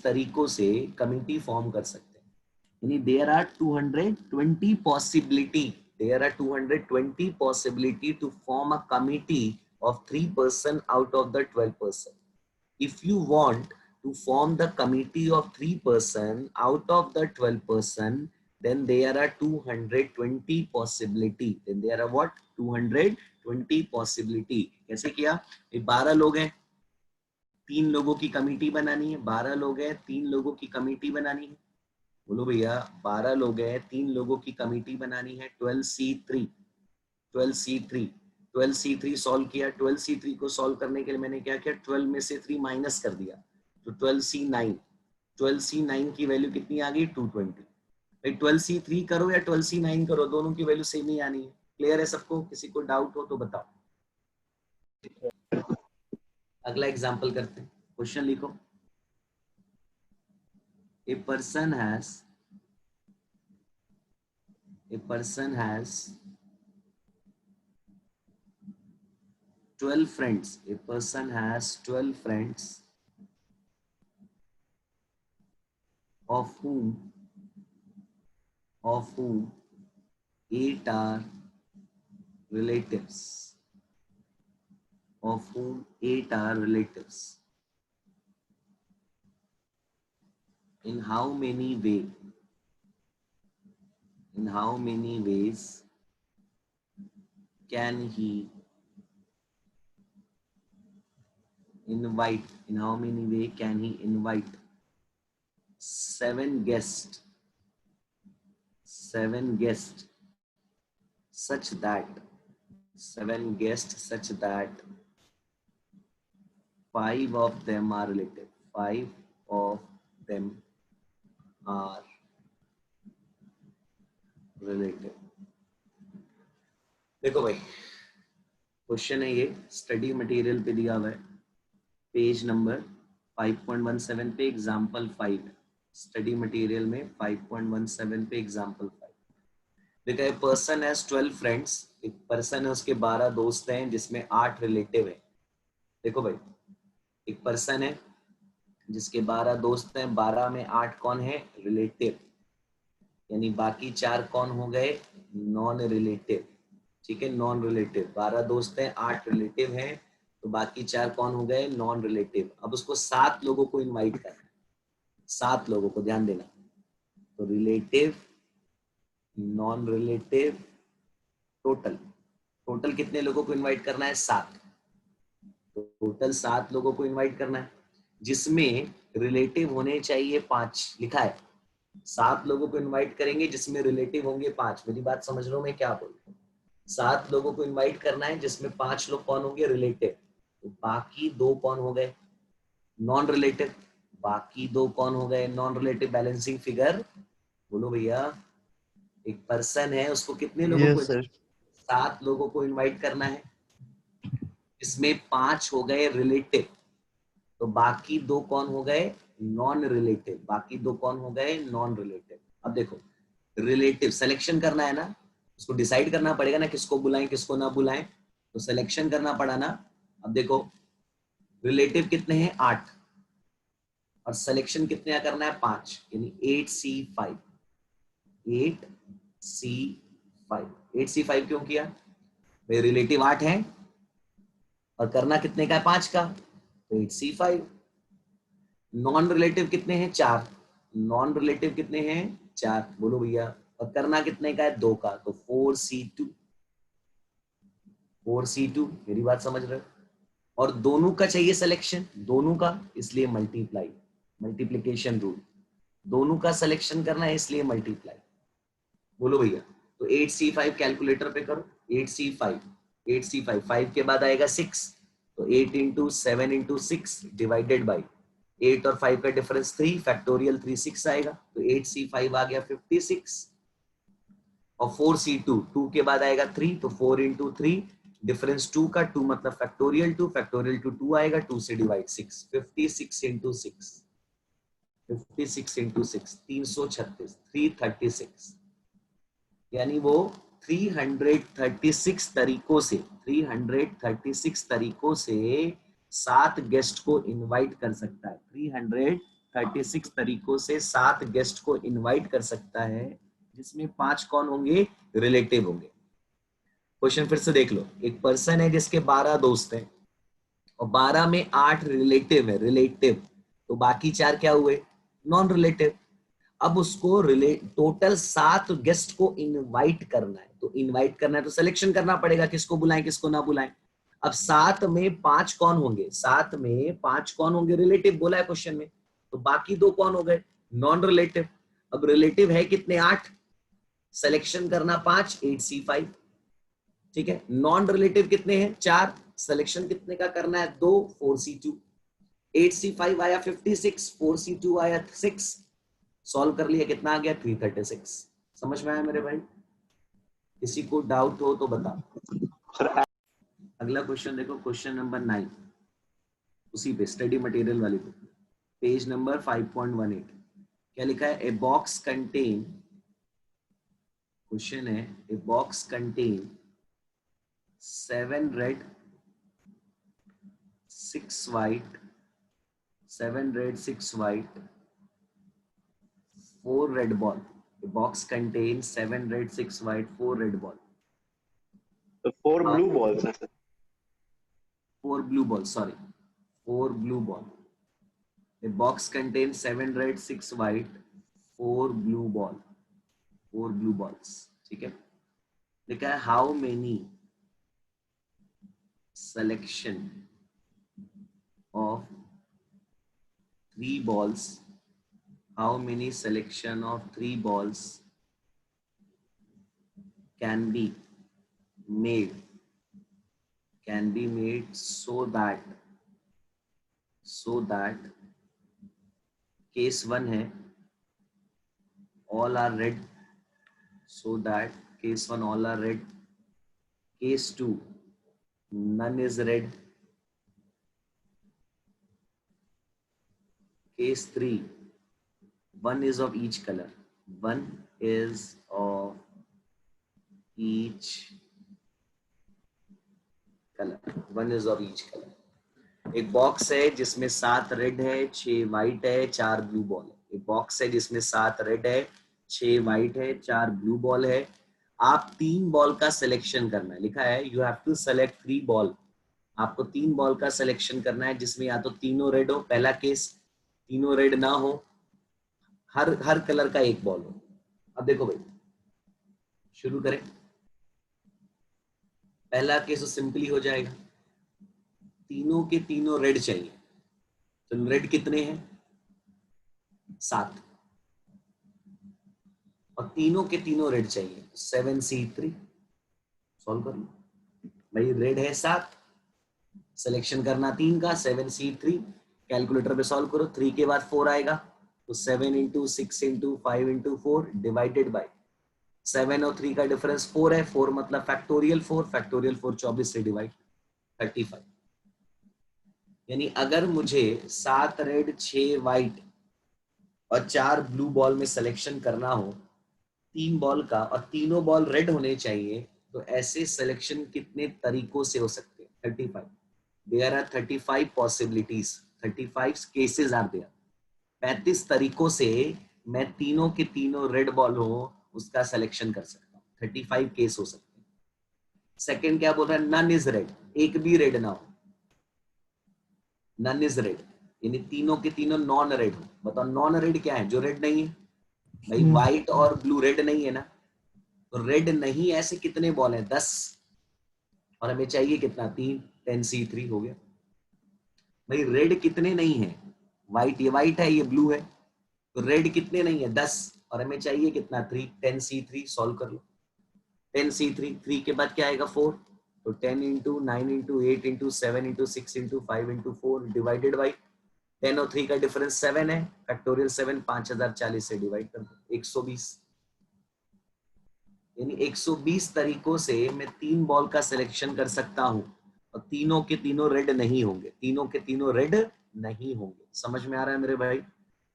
तरीकों से कमिटी फॉर्म कर सकते हैं। यानी there are 220 possibility to form a committee of 3 person out of the 12 person. If you want to form the committee of 3 person out of the 12 person, then there are 220 possibility. Then there are what? 220 possibility. कैसे किया? 12 लोग हैं, 3 लोगों की committee बनानी है। 12 लोग हैं, 3 लोगों की कमिटी बनानी है। बोलो भैया, 12 लोग हैं, 3 लोगों की कमिटी बनानी है। 12C3 सॉल्व किया। 12C3 को सॉल्व करने के लिए मैंने क्या किया? 12 में से 3 माइनस कर दिया, तो 12C9 की वैल्यू कितनी आ गई? 220। भाई 12C3 करो या 12C9 करो, दोनों की वैल्यू सेम ही आनी है। क्लियर है सबको? किसी को डाउट हो तो बताओ। अगला एग्जांपल करते हैं। क्वेश्चन लिखो। A person has 12 friends. A person has 12 friends, of whom 8 are relatives. In how many ways can he invite 7 guests such that 5 of them are relative. 5 of them are relative. देखो भाई, question है ये, study material पे दिया हुआ है, page number 5.17 पे example 5 है। स्टडी मटेरियल में 5.17 पे एग्जाम्पल 5 देखा है। पर्सन हैज 12 फ्रेंड्स, एक पर्सन है उसके 12 दोस्त हैं जिसमें 8 रिलेटिव है। देखो भाई, एक पर्सन है जिसके 12 दोस्त हैं, 12 में 8 कौन है? रिलेटिव, यानी बाकी 4 कौन हो गए? Non relative. ठीक है, नॉन रिलेटिव। 12 दोस्त हैं, 8 रिलेटिव हैं, तो बाकी 4 कौन हो गए? Non relative. अब उसको 7 लोगों को इनवाइट करना है, 7 लोगों को, ध्यान देना। तो रिलेटिव, नॉन रिलेटिव, टोटल कितने लोगों को इनवाइट करना है? 7। तो टोटल 7 लोगों को इनवाइट करना है, जिसमें रिलेटिव होने चाहिए 5, लिखा है। 7 लोगों को इनवाइट करेंगे जिसमें रिलेटिव होंगे 5। मेरी बात समझ रहे हो मैं क्या बोल रहा हूँ? 7 लोगों को इनवाइट करना है जिसमें 5 लोग कौन होंगे? रिलेटिव। तो बाकी 2 कौन हो गए? Non relative. बाकी 2 कौन हो गए? Non relative. बैलेंसिंग फिगर बोलो भैया। एक पर्सन है, उसको कितने लोगों को? Yes sir. 7 लोगों को इनवाइट करना है, इसमें 5 हो गए रिलेटिव, तो बाकी 2 कौन हो गए? Non relative. बाकी 2 कौन हो गए? Non relative. अब देखो रिलेटिव सिलेक्शन करना है ना, उसको डिसाइड करना पड़ेगा ना किसको बुलाएं किसको ना बुलाएं, तो सिलेक्शन करना पड़ा ना। अब देखो रिलेटिव कितने हैं 8 और सिलेक्शन कितने करना है 5, यानी 8C5 8C5 8C5 क्यों किया भाई, रिलेटिव 8 है और करना कितने का है 5 का, तो 8C5। नॉन रिलेटिव कितने हैं 4, नॉन रिलेटिव कितने हैं 4, बोलो भैया, और करना कितने का है 2 का, तो 4C2 4C2, मेरी बात समझ रहे हो। और दोनों का चाहिए सिलेक्शन, दोनों का, इसलिए मल्टीप्लाई, मल्टीप्लिकेशन रूल, दोनों का सिलेक्शन करना है इसलिए मल्टीप्लाई। बोलो भैया, तो 8C5 कैलकुलेटर पे करो, 8C5 5 के बाद आएगा 6, तो 8 इंटू 7 इंटू 6 डिवाइडेड बाई 8 और 5 का डिफरेंस 3, फैक्टोरियल 3 6 आएगा, तो 8C5 आ गया 56। और 4C2 2 के बाद आएगा 3, तो 4 इंटू 3 डिफरेंस 2 का, 2 मतलब फैक्टोरियल 2, फैक्टोरियल 2 आएगा, 2 से डिवाइड 6, 56 इंटू 6 56 इंटू 6 336 336, यानी वो 336 तरीकों से 336 तरीकों से 7 गेस्ट को इनवाइट कर सकता है, 336 तरीकों से 7 गेस्ट को इनवाइट कर सकता है, जिसमें 5 कौन होंगे, रिलेटिव होंगे। क्वेश्चन फिर से देख लो, एक पर्सन है जिसके 12 दोस्त हैं और 12 में 8 रिलेटिव है, रिलेटिव, तो बाकी 4 क्या हुए, नॉन रिलेटिव। अब उसको टोटल 7 गेस्ट को इनवाइट करना है, तो इनवाइट करना है तो सिलेक्शन करना पड़ेगा किसको बुलाएं किसको ना बुलाएं। अब 7 में 5 कौन होंगे, 7 में 5 कौन होंगे, रिलेटिव बोला है क्वेश्चन में, तो बाकी 2 कौन हो गए, नॉन रिलेटिव। अब रिलेटिव है कितने 8, सिलेक्शन करना 5 8C5, ठीक है। नॉन रिलेटिव कितने हैं 4, सिलेक्शन कितने का करना है 2 4C2, 8C5 आया 56, 4C2 आया 6, सॉल्व कर लिया कितना आ गया 336। समझ में आया मेरे भाई, किसी को डाउट हो तो बता। सर अगला क्वेश्चन देखो, क्वेश्चन नंबर 9, उसी पे स्टडी मटेरियल वाली बुक, पेज नंबर 5.18, क्या लिखा है, ए बॉक्स कंटेन, क्वेश्चन है a box contain 7 red 6 white 7 red 6 white 4 red ball. The box contains 7 red 6 white 4 red ball, 4 blue balls हैं sir. 4 blue balls, sorry 4 blue ball. The box contains 7 red 6 white 4 blue ball 4 blue balls, ठीक है। लिखा है how many selection of 3 balls, how many selection of 3 balls can be made so that case 1 है all are red, so that case 1 all are red, case 2 none is red, case 3 one is of each color, one is of each color, one is of each color। एक box है जिसमें 7 red है 6 white है 4 blue ball है, एक box है जिसमें 7 red है 6 व्हाइट है 4 ब्लू बॉल है, आप 3 बॉल का सिलेक्शन करना है, लिखा है you have to select 3 ball, आपको 3 बॉल का सिलेक्शन करना है जिसमें या तो तीनों रेड हो, पहला केस तीनों रेड ना हो, हर कलर का एक बॉल हो। अब देखो भाई शुरू करें, पहला केस तो सिंपली हो जाएगा, तीनों के तीनों रेड चाहिए, तो रेड कितने हैं 7, और तीनों के तीनों रेड चाहिए 7C3, सॉल्व कर लो भाई, रेड है 7, सिलेक्शन करना 3 का 7C3, कैलकुलेटर पे सॉल्व करो, 3 के बाद 4 आएगा, तो 7 into 6 into 5 into 4 divided by 7 और 3 का डिफरेंस 4 है, 4 मतलब फैक्टोरियल 4, फैक्टोरियल 4 24 से डिवाइड 35, यानी अगर मुझे 7 रेड 6 व्हाइट और 4 ब्लू बॉल में सिलेक्शन करना हो 3 बॉल का और तीनों बॉल रेड होने चाहिए, तो ऐसे सिलेक्शन कितने तरीकों से हो सकते हैं? 35. There are 35 possibilities, 35 cases are there. 35 तरीकों से मैं तीनों के तीनों रेड बॉल हो उसका सिलेक्शन कर सकता हूँ. 35 केस हो सकते हैं. सेकंड क्या बोल रहा है? नन इज रेड, एक भी रेड ना हो. नन इज रेड यानी तीनों के तीनों नॉन रेड हो. बताओ नॉन रेड क्या है? जो रेड नहीं है. भाई व्हाइट और ब्लू रेड नहीं है ना, तो रेड नहीं ऐसे कितने बॉल हैं? 10. और हमें चाहिए कितना? 3. 10C3 हो गया. भाई रेड कितने नहीं है? व्हाइट, ये व्हाइट है, ये ब्लू है, तो रेड कितने नहीं है? 10. और हमें चाहिए कितना? 3. 10C3 सॉल्व कर लो. 10C3, 3 के बाद क्या आएगा? 4. तो 10 into 9 into 8 into 7 into 6 into 5 into 4 divided by 10 और 3 का डिफरेंस 7 है. फैक्टोरियल 7 5040 से डिवाइड कर दो. 120. यानी 120 तरीकों से मैं 3 बॉल का सिलेक्शन कर सकता हूं और तीनों के तीनों रेड नहीं होंगे. तीनों के तीनों रेड नहीं होंगे. समझ में आ रहा है मेरे भाई?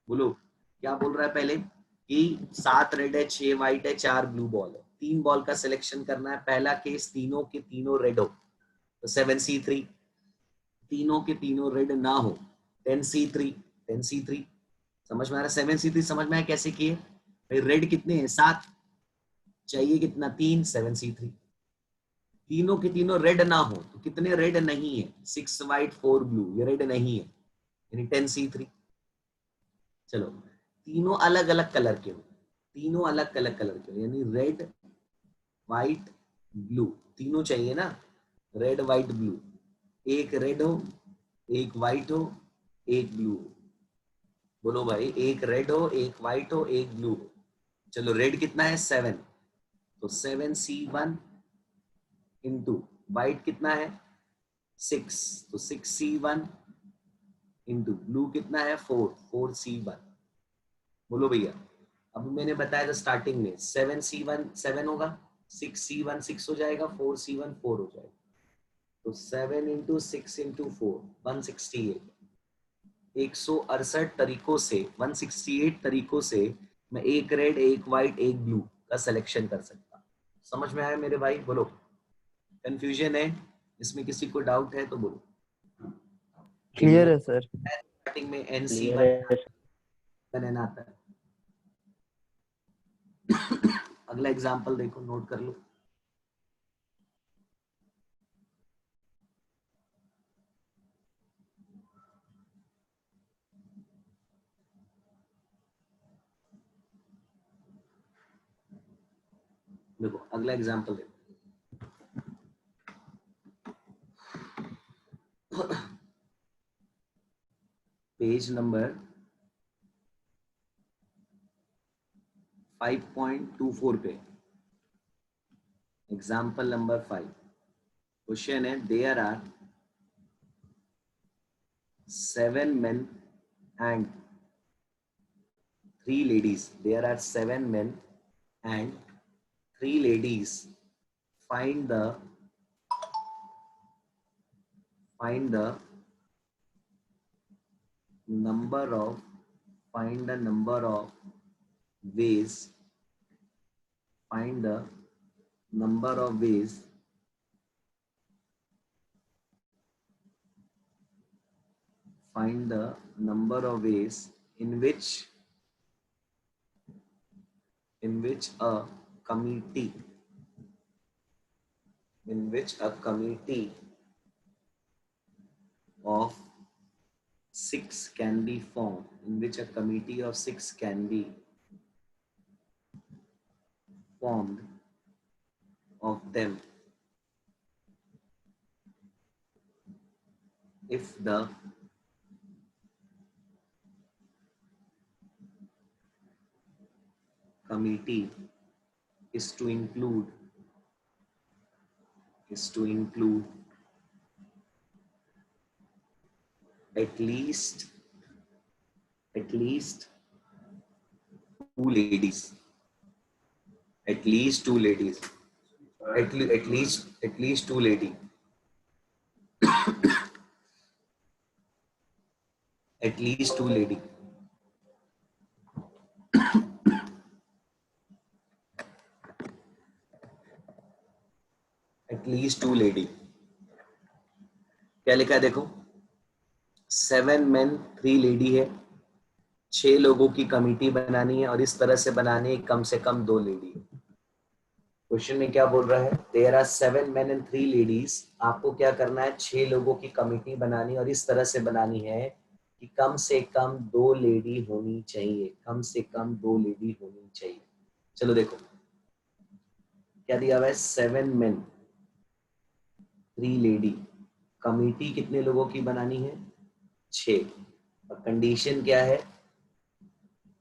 बोलो क्या बोल रहा है पहले कि 7 रेड है, 6 व्हाइट है, 4 ब्लू बॉल है. 3 बॉल का सिलेक्शन करना है. पहला केस तीनों के तीनों रेड हो तो 7C3. तीनों के तीनों रेड ना हो 10C3. 10C3 समझ में आ रहा है? 7C3 समझ में आया कैसे किए? भाई रेड कितने हैं? 7. चाहिए कितना? 3. 7C3. तीनों के तीनों रेड ना हो तो कितने रेड नहीं है? 6 व्हाइट 4 ब्लू, ये रेड नहीं है यानी 10C3. चलो तीनों अलग अलग कलर के हो. तीनों अलग अलग कलर के हो यानी रेड व्हाइट ब्लू तीनों चाहिए ना. Red white blue. एक रेड हो, एक व्हाइट हो, एक ब्लू हो. बोलो भाई, एक रेड हो, एक व्हाइट हो, एक ब्लू हो. चलो रेड कितना है? 7. तो 7C1 इंटू व्हाइट कितना है? 6. तो 6C1 इंटू ब्लू कितना है? 4. 4C1. बोलो भैया. अब मैंने बताया था स्टार्टिंग में 7C1 7 होगा, 6C1 6 हो जाएगा, 4C1 4 हो जाएगा. तो 7 इंटू 6 इंटू 4 168. 168 तरीकों से 168 तरीकों से मैं एक रेड, एक व्हाइट, एक ब्लू का सिलेक्शन कर सकता हूँ. समझ में आया मेरे भाई? बोलो. कंफ्यूजन है? इसमें किसी को डाउट है तो बोलो. क्लियर है सर. स्टार्टिंग में क्लियर NC1 है. बनाना आता है. अगला एग्जांपल देखो, नोट कर लो. देखो अगला एग्जांपल देखो. पेज नंबर 5.24 पे एग्जाम्पल नंबर 5. क्वेश्चन है there are 7 men and 3 ladies. There are 7 men and 3 ladies. Find the number of ways. Find the number of ways in which a committee of 6 can be formed. In which a committee of 6 can be formed of them if the committee is to include at least 2 ladies. At least 2 ladies. At least 2 lady. At least 2 lady. At least 2 lady. क्या लिखा है देखो, 7 main 3 lady है, 6 लोगों की committee बनानी है और इस तरह से बनानी है कम से कम 2 लेडी। क्वेश्चन में क्या बोल रहा है, there are 7 men and 3 ladies. आपको क्या करना है, 6 लोगों की कमिटी बनानी और इस तरह से बनानी है कि कम से कम 2 लेडी होनी चाहिए, कम से कम 2 लेडी होनी चाहिए। चलो देखो क्या दिया हुआ है, 7 मेन 3 लेडी, कमिटी कितने लोगों की बनानी है, 6, और कंडीशन क्या है,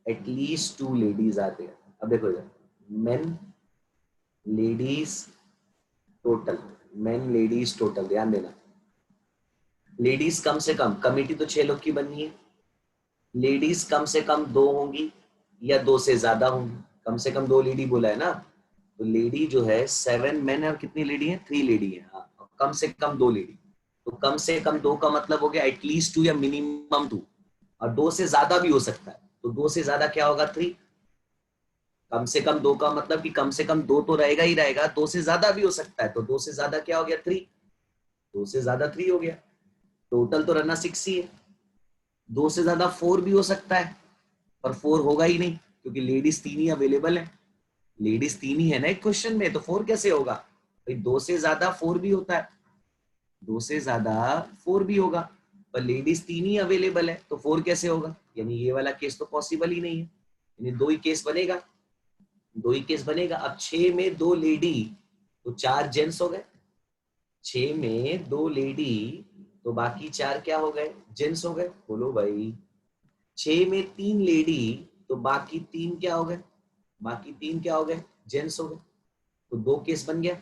एटलीस्ट 2 लेडीज आते हैं। अब देखो इधर, main ladies total, main ladies total, ध्यान देना, लेडीज कम से कम, कमिटी तो 6 लोग की बननी है, लेडीज कम से कम 2 होंगी या 2 से ज्यादा होंगी, कम से कम 2 लेडी बोला है ना, तो लेडी जो है 7 मेन है और कितनी लेडी है, 3 लेडी है, हाँ, और कम से कम 2 लेडी, तो कम से कम 2 का मतलब हो गया एटलीस्ट 2 या मिनिमम 2, और 2 से ज्यादा भी हो सकता है, तो 2 से ज्यादा क्या होगा, 3, कम से कम 2 का मतलब कि कम से कम 2 तो रहेगा ही रहेगा, 2 से ज्यादा भी हो सकता है, तो 2 से ज्यादा क्या हो गया, 3, 2 से ज्यादा 3 हो गया, टोटल तो रहना 6 ही है, 2 से ज्यादा 4 भी हो सकता है, पर 4 होगा ही नहीं क्योंकि लेडीज 3 ही अवेलेबल है, लेडीज 3 ही है ना एक क्वेश्चन में, तो 4 कैसे होगा भाई, 2 से ज्यादा 4 भी होता है, 2 से ज्यादा 4 भी होगा, पर लेडीज 3 ही अवेलेबल है, तो 4 कैसे होगा, यानी ये वाला केस तो पॉसिबल ही नहीं है, यानी 2 ही केस बनेगा, 2 ही केस बनेगा। अब 6 में 2 लेडी तो 4 जेंट्स हो गए, 6 में 2 लेडी तो बाकी 4 क्या हो गए, जेंट्स हो गए, बोलो भाई। 6 में 3 लेडी तो बाकी 3 क्या हो गए, बाकी 3 क्या हो गए, जेंट्स हो गए, तो 2 केस बन गया,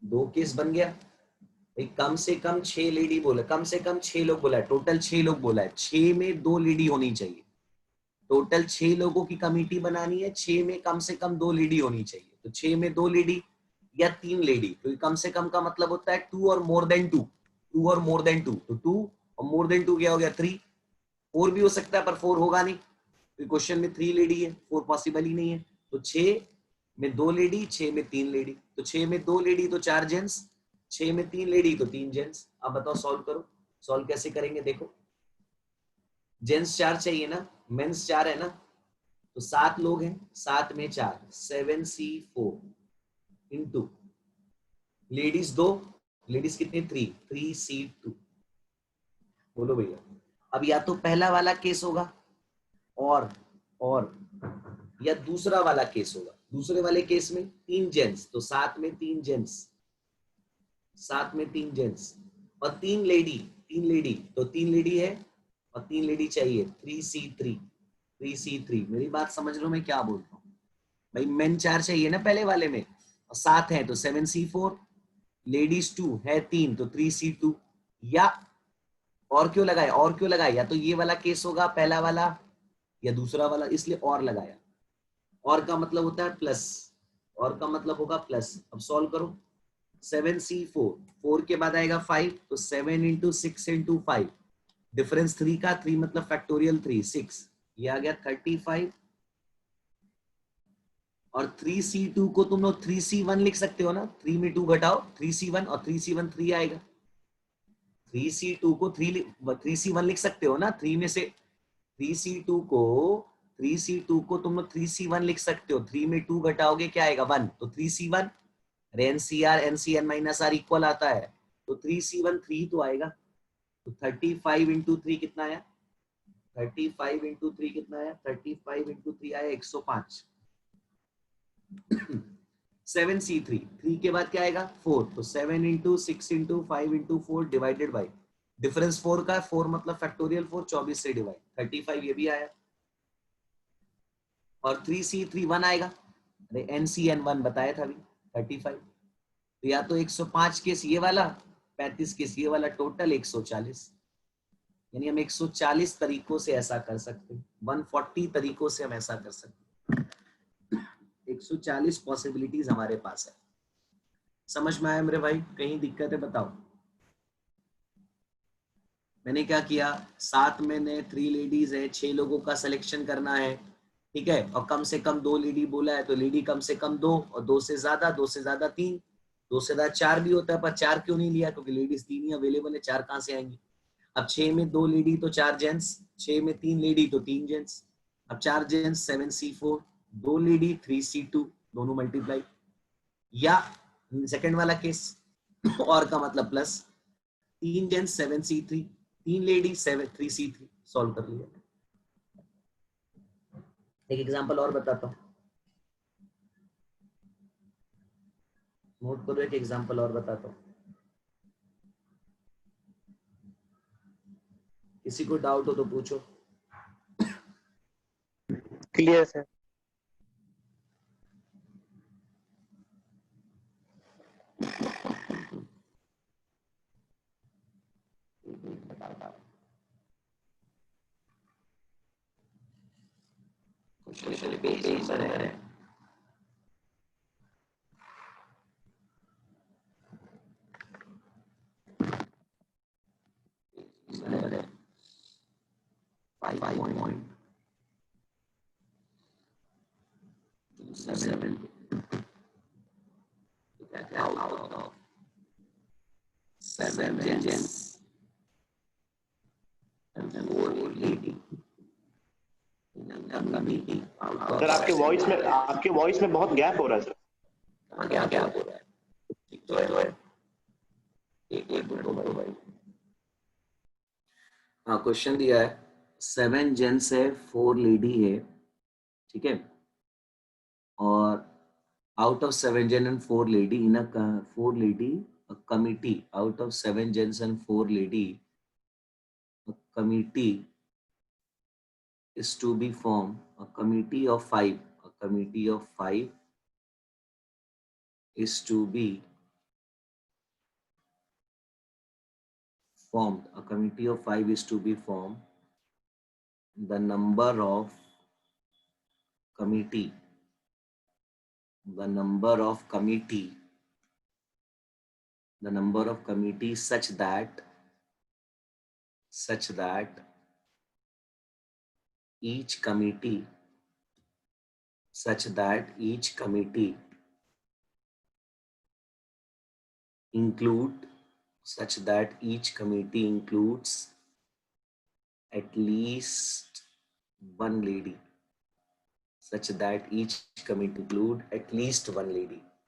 2 केस बन गया भाई। कम से कम 6 लेडी बोला, कम से कम 6 लोग बोला है, टोटल 6 लोग बोला है, 6 में 2 लेडी होनी चाहिए, टोटल 6 लोगों की कमिटी बनानी है, 6 में कम से कम 2 लेडी होनी चाहिए, तो 6 में 2 लेडी या 3 लेडी, तो कम से कम का मतलब होता है 2 और मोर देन 2, 2 और मोर देन 2, तो 2 और मोर देन 2 क्या हो गया, 3, 4 भी हो सकता है पर 4 होगा नहीं, तो क्वेश्चन में 3 लेडी है, 4 पॉसिबल ही नहीं है, तो 6 में 2 लेडी, 6 में 3 लेडी, तो 6 में 2 लेडी तो 4 जेंट्स, 6 में 3 लेडी तो 3 जेंट्स। अब बताओ सॉल्व करो, सॉल्व कैसे करेंगे, देखो जेंट्स 4 चाहिए ना, मेंस 4 है ना, तो 7 लोग हैं, 7 में 4, 7C4 इंटू लेडीज 2, लेडीज कितने, 3, 3C2, बोलो भैया। अब या तो पहला वाला केस होगा और या दूसरा वाला केस होगा, दूसरे वाले केस में 3 जेंट्स तो 7 में 3 जेंट्स, 7 में 3 जेंट्स और 3 लेडी, 3 लेडी तो 3 लेडी है और 3 लेडी चाहिए, 3C3, 3C3, मेरी बात समझ लो मैं क्या बोल रहा हूँ भाई, मेन 4 चाहिए ना पहले वाले में और 7 है तो 7C4, लेडीज 2 है 3 तो 3C2, या और क्यों लगाया, और क्यों लगाया, या तो ये वाला केस होगा पहला वाला या दूसरा वाला, इसलिए और लगाया, और का मतलब होता है प्लस, और का मतलब होगा प्लस। अब सॉल्व करो, 7C4, 4 के बाद आएगा 5, तो 7 इंटू 6 इंटू 5, डिफरेंस 3 का, 3 मतलब फैक्टोरियल 3, 6, ये आ गया 35, और 3C2 को तुम लोग 3C1 लिख सकते हो ना, 3 में 2 घटाओ, 3C1 और 3C1 3 आएगा, 3C2 को 3C1 लिख सकते हो ना, 3 में से 3C2 को 3C2 को तुम लोग 3C1 लिख सकते हो, 3 में 2 घटाओगे क्या आएगा, 1, तो 3C1, NCR NCN minus R equal आता है, तो 3C1 3 तो आएगा, तो 35 इंटू 3 कितना आया, 35 इंटू 3 कितना आया, 35 इंटू 3 आया 105, 7C3, 3 के बाद क्या आएगा 4, तो 7 into 6 into 5 into 4 divided by difference 4 का, 4 मतलब फैक्टोरियल 4, 24 से डिवाइड, 35 ये भी आया, और 3C3 1 आएगा, अरे NCN 1 बताया था अभी 35, तो या तो 105 केस ये वाला, 35 केस ये वाला, टोटल 140, यानी हम 140 तरीकों से ऐसा कर सकते हैं, 140 तरीकों से हम ऐसा कर सकते हैं, 140 पॉसिबिलिटीज हमारे पास है। समझ में आया मेरे भाई, कहीं दिक्कत है बताओ। मैंने क्या किया, 7 में ने 3 लेडीज है, 6 लोगों का सिलेक्शन करना है, ठीक है, और कम से कम 2 लेडी बोला है, तो लेडी कम से कम 2 और 2 से ज्यादा 3, 2 से ज्यादा 4 भी होता है, पर 4 क्यों नहीं लिया? क्योंकि लेडीज 3 ही अवेलेबल है, 4 कहां से आएंगी? अब 6 में 2 लेडी तो 4 जेंट्स, 6 में 3 लेडी तो 3 जेंट्स। अब 4 जेंट्स 7C4, 2 लेडी 3C2, दोनों मल्टीप्लाई। या सेकंड वाला केस और का मतलब plus 3 gents 7C3, 3 lady 3C3, solve कर लिया। एक एग्जांपल और बताता हूं, नोट करो, एक एग्जांपल और बताता हूं। किसी को डाउट हो तो पूछो। Clear sir. Question page number है 5.27. Out of 7 gents and 4 lady in a committee. Sir आपके वॉइस में बहुत गैप हो रहा है सर। क्या क्या हो रहा है? ठीक तो है। एक मिनट हो भाई। हाँ, क्वेश्चन दिया है 7 जेंट्स है 4 लेडी है, ठीक है, और out of 7 gents and 4 lady in a 4 lady a committee, out of 7 gents and 4 lady a committee is to be formed, a committee of 5 is to be formed, a committee of 5 is to be formed. The number of committee such that each committee includes at least one lady.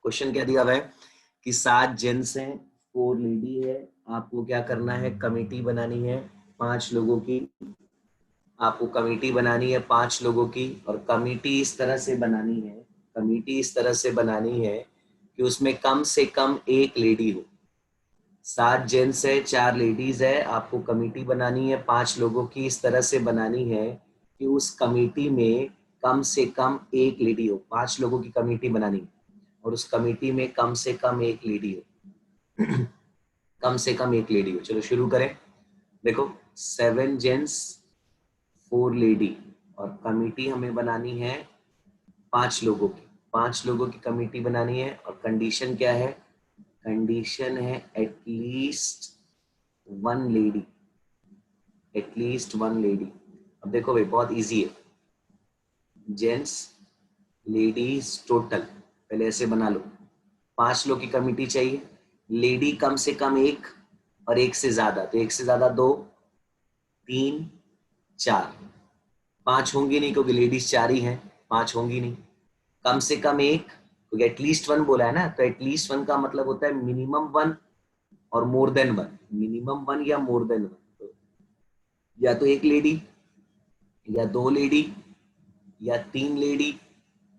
Question क्या दिया हुआ है कि 7 gents हैं 4 lady है, आपको क्या करना है? कमेटी बनानी है 5 लोगों की, आपको कमेटी बनानी है 5 लोगों की, और कमेटी इस तरह से बनानी है कि उसमें कम से कम एक लेडी हो। 7 जेंट्स है 4 लेडीज है, आपको कमेटी बनानी है 5 लोगों की, इस तरह से बनानी है कि उस कमेटी में कम से कम एक लेडी हो। 5 लोगों की कमेटी बनानी है और उस कमेटी में कम से कम एक लेडी हो। कम से कम एक लेडी हो। चलो शुरू करें। देखो 7 जेंट्स 4 लेडी और कमेटी हमें बनानी है 5 लोगों की। 5 लोगों की कमेटी बनानी है और कंडीशन क्या है? कंडीशन है एटलीस्ट वन लेडी। अब देखो भाई बहुत इजी है। जेंट्स लेडीज टोटल पहले ऐसे बना लो, 5 लोग की कमेटी चाहिए, लेडी कम से कम एक और एक से ज्यादा, तो एक से ज्यादा 2 3 4, 5 होंगी नहीं क्योंकि लेडीज 4 ही हैं, 5 होंगी नहीं। कम से कम एक, क्योंकि एटलीस्ट 1 बोला है ना, तो एटलीस्ट 1 का मतलब होता है मिनिमम 1 और मोर देन 1। मिनिमम 1 या मोर देन 1, तो या तो एक लेडी या 2 लेडी या 3 लेडी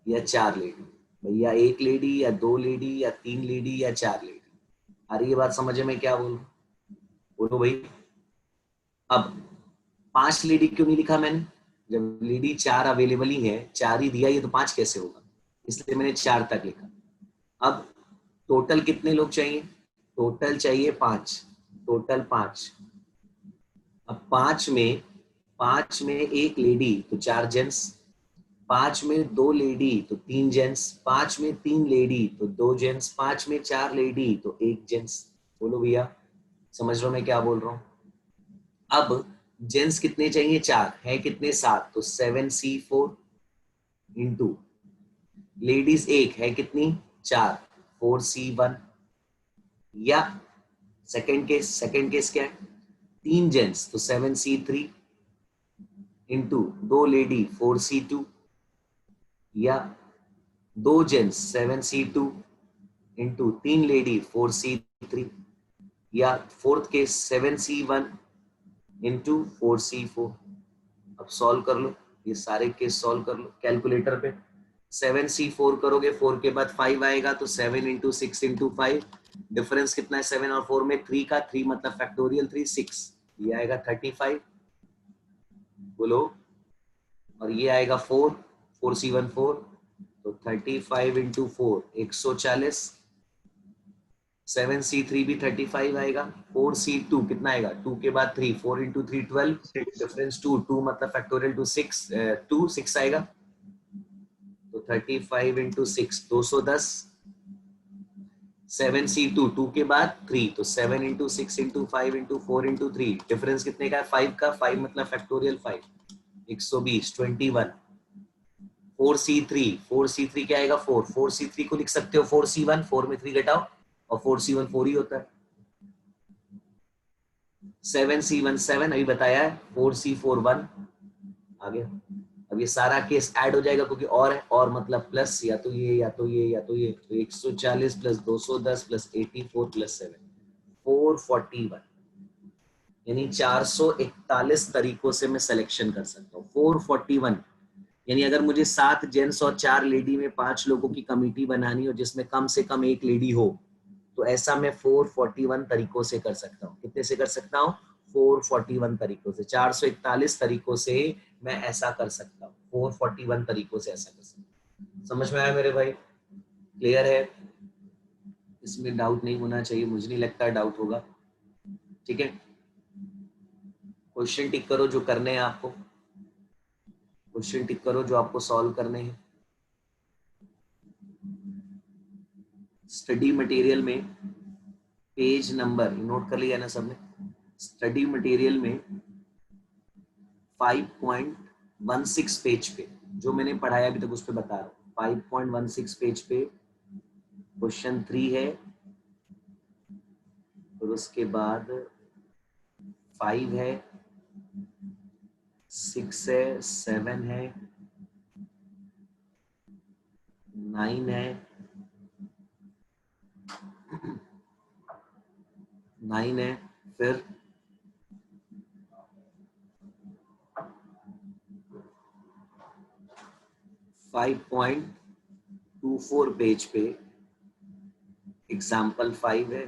या 4 लेडी। भैया एक लेडी या 2 लेडी या 3 लेडी या 4 लेडी। आ रही है बात समझ में? क्या बोलो भाई। अब 5 लेडी क्यों नहीं लिखा मैंने? जब लेडी 4 अवेलेबल ही है, 4 ही दिया, ये तो 5 कैसे होगा? इसलिए मैंने 4 तक लिखा। अब टोटल कितने लोग चाहिए? टोटल चाहिए 5, टोटल 5। अब 5 में एक लेडी तो 4 जेंट्स, 5 में 2 लेडी तो 3 जेंट्स, 5 में 3 लेडी तो 2 जेंट्स, 5 में 4 लेडी तो 1 जेंट्स। बोलो भैया समझ रहे हो मैं क्या बोल रहा हूं? अब जेंट्स कितने चाहिए? 4 है, कितने? 7, तो 7C4 इंटू लेडीज 1 है, कितनी? 4, 4C1 या सेकंड केस क्या है, 3 जेंट्स तो 7C3 इंटू 2 लेडी 4C2, या 2 gents 7C2 into 3 lady 4C3, या fourth case 7C1 into 4C4। अब सॉल्व कर लो, ये सारे केस सॉल्व कर लो कैलकुलेटर पे। 7C4 करोगे, 4 के बाद 5 आएगा, तो 7 इंटू 6 इंटू 5, डिफरेंस कितना है 7 और 4 में, 3 का, 3 मतलब फैक्टोरियल 3 6, ये आएगा 35 बोलो, और ये आएगा 4 4C1 4, तो 35 इंटू 4 140, 7C3 भी 35 आएगा, 4C2 कितना आएगा, 2 के बाद 3, 4 इंटू 3 12, 6 डिफरेंस 2 2 मतलब फैक्टोरियल 2 6 आएगा, तो 35 इंटू 6 210, 7C2 2 के बाद 3, तो 7 into 6 into 5 into 4 into 3, difference कितने का है 5 का, 5 मतलब फैक्टोरियल 5 120 21, 4C3 क्या आएगा 4, 4C3 को लिख सकते हो 4C1, 4 में 3 घटाओ और 4C1 4 ही होता है, 7C1 7 अभी बताया है, 4C4 1 आ गया। अब ये सारा केस ऐड हो जाएगा क्योंकि और है, और मतलब प्लस, या तो ये या तो ये या तो ये, तो 140 प्लस 210 प्लस 84 प्लस 7 441, यानी 441 तरीकों से मैं सिलेक्शन कर सकता हूँ। 441 यानी अगर मुझे 7 जेंट्स और 4 लेडी में 5 लोगों की कमिटी बनानी हो जिसमें कम से कम एक लेडी हो, तो ऐसा मैं 441 तरीकों से कर सकता हूँ। कितने से कर सकता हूँ 441 तरीकों से, 441 तरीकों से मैं ऐसा कर सकता हूँ, 441 तरीकों से ऐसा कर सकता हूँ। समझ में आया मेरे भाई, क्लियर है, इसमें डाउट नहीं होना चाहिए, मुझे नहीं लगता डाउट होगा, ठीक है। क्वेश्चन टिक करो जो करने हैं आपको, क्वेश्चन टिक करो जो आपको सॉल्व करने हैं। स्टडी मटेरियल में पेज नंबर नोट कर लिया ना सबने, स्टडी मटेरियल में 5.16 पेज पे जो मैंने पढ़ाया अभी तक उस पर बता रहा हूँ, 5.16 पेज पे क्वेश्चन 3 है, और उसके बाद 5 है, 6 है, 7 है, 9 है, 9 है, फिर 5.24 पेज पे एग्जाम्पल 5 है,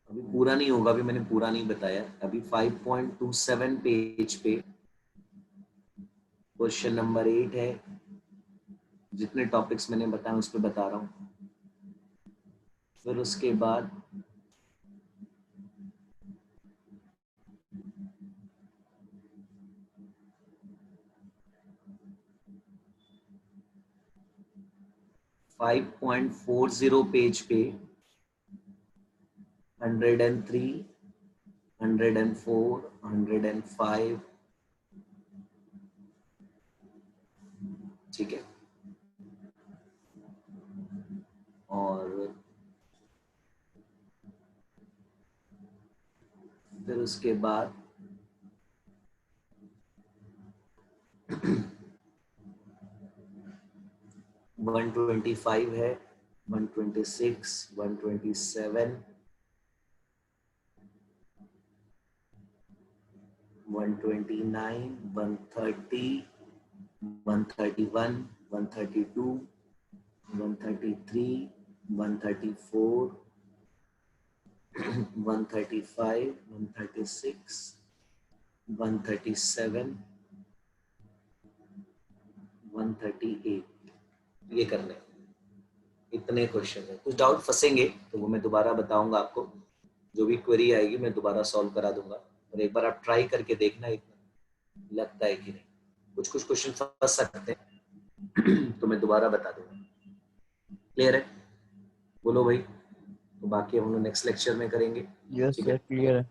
अभी पूरा नहीं होगा, अभी मैंने पूरा नहीं बताया, अभी 5.27 पेज पे क्वेश्चन नंबर 8 है, जितने टॉपिक्स मैंने बताए उस पर बता रहा हूँ, फिर उसके बाद 5.40 पेज पे 103, 104, 105, ठीक है, और फिर उसके बाद 125 है, 126, 127, 129, 130, 131, 132, 133, 134, 135, 136, 137, 138, ये करने, इतने क्वेश्चन है। कुछ डाउट फंसेंगे तो वो मैं दोबारा बताऊंगा आपको, जो भी क्वेरी आएगी मैं दोबारा सॉल्व करा दूंगा, और एक बार आप ट्राई करके देखना इतना लगता है कि नहीं, कुछ कुछ क्वेश्चन फंस सकते हैं तो मैं दोबारा बता दूंगा। क्लियर है, बोलो भाई, तो बाकी हम लोग नेक्स्ट लेक्चर में करेंगे। यस ठीक सर, है, क्लियर है।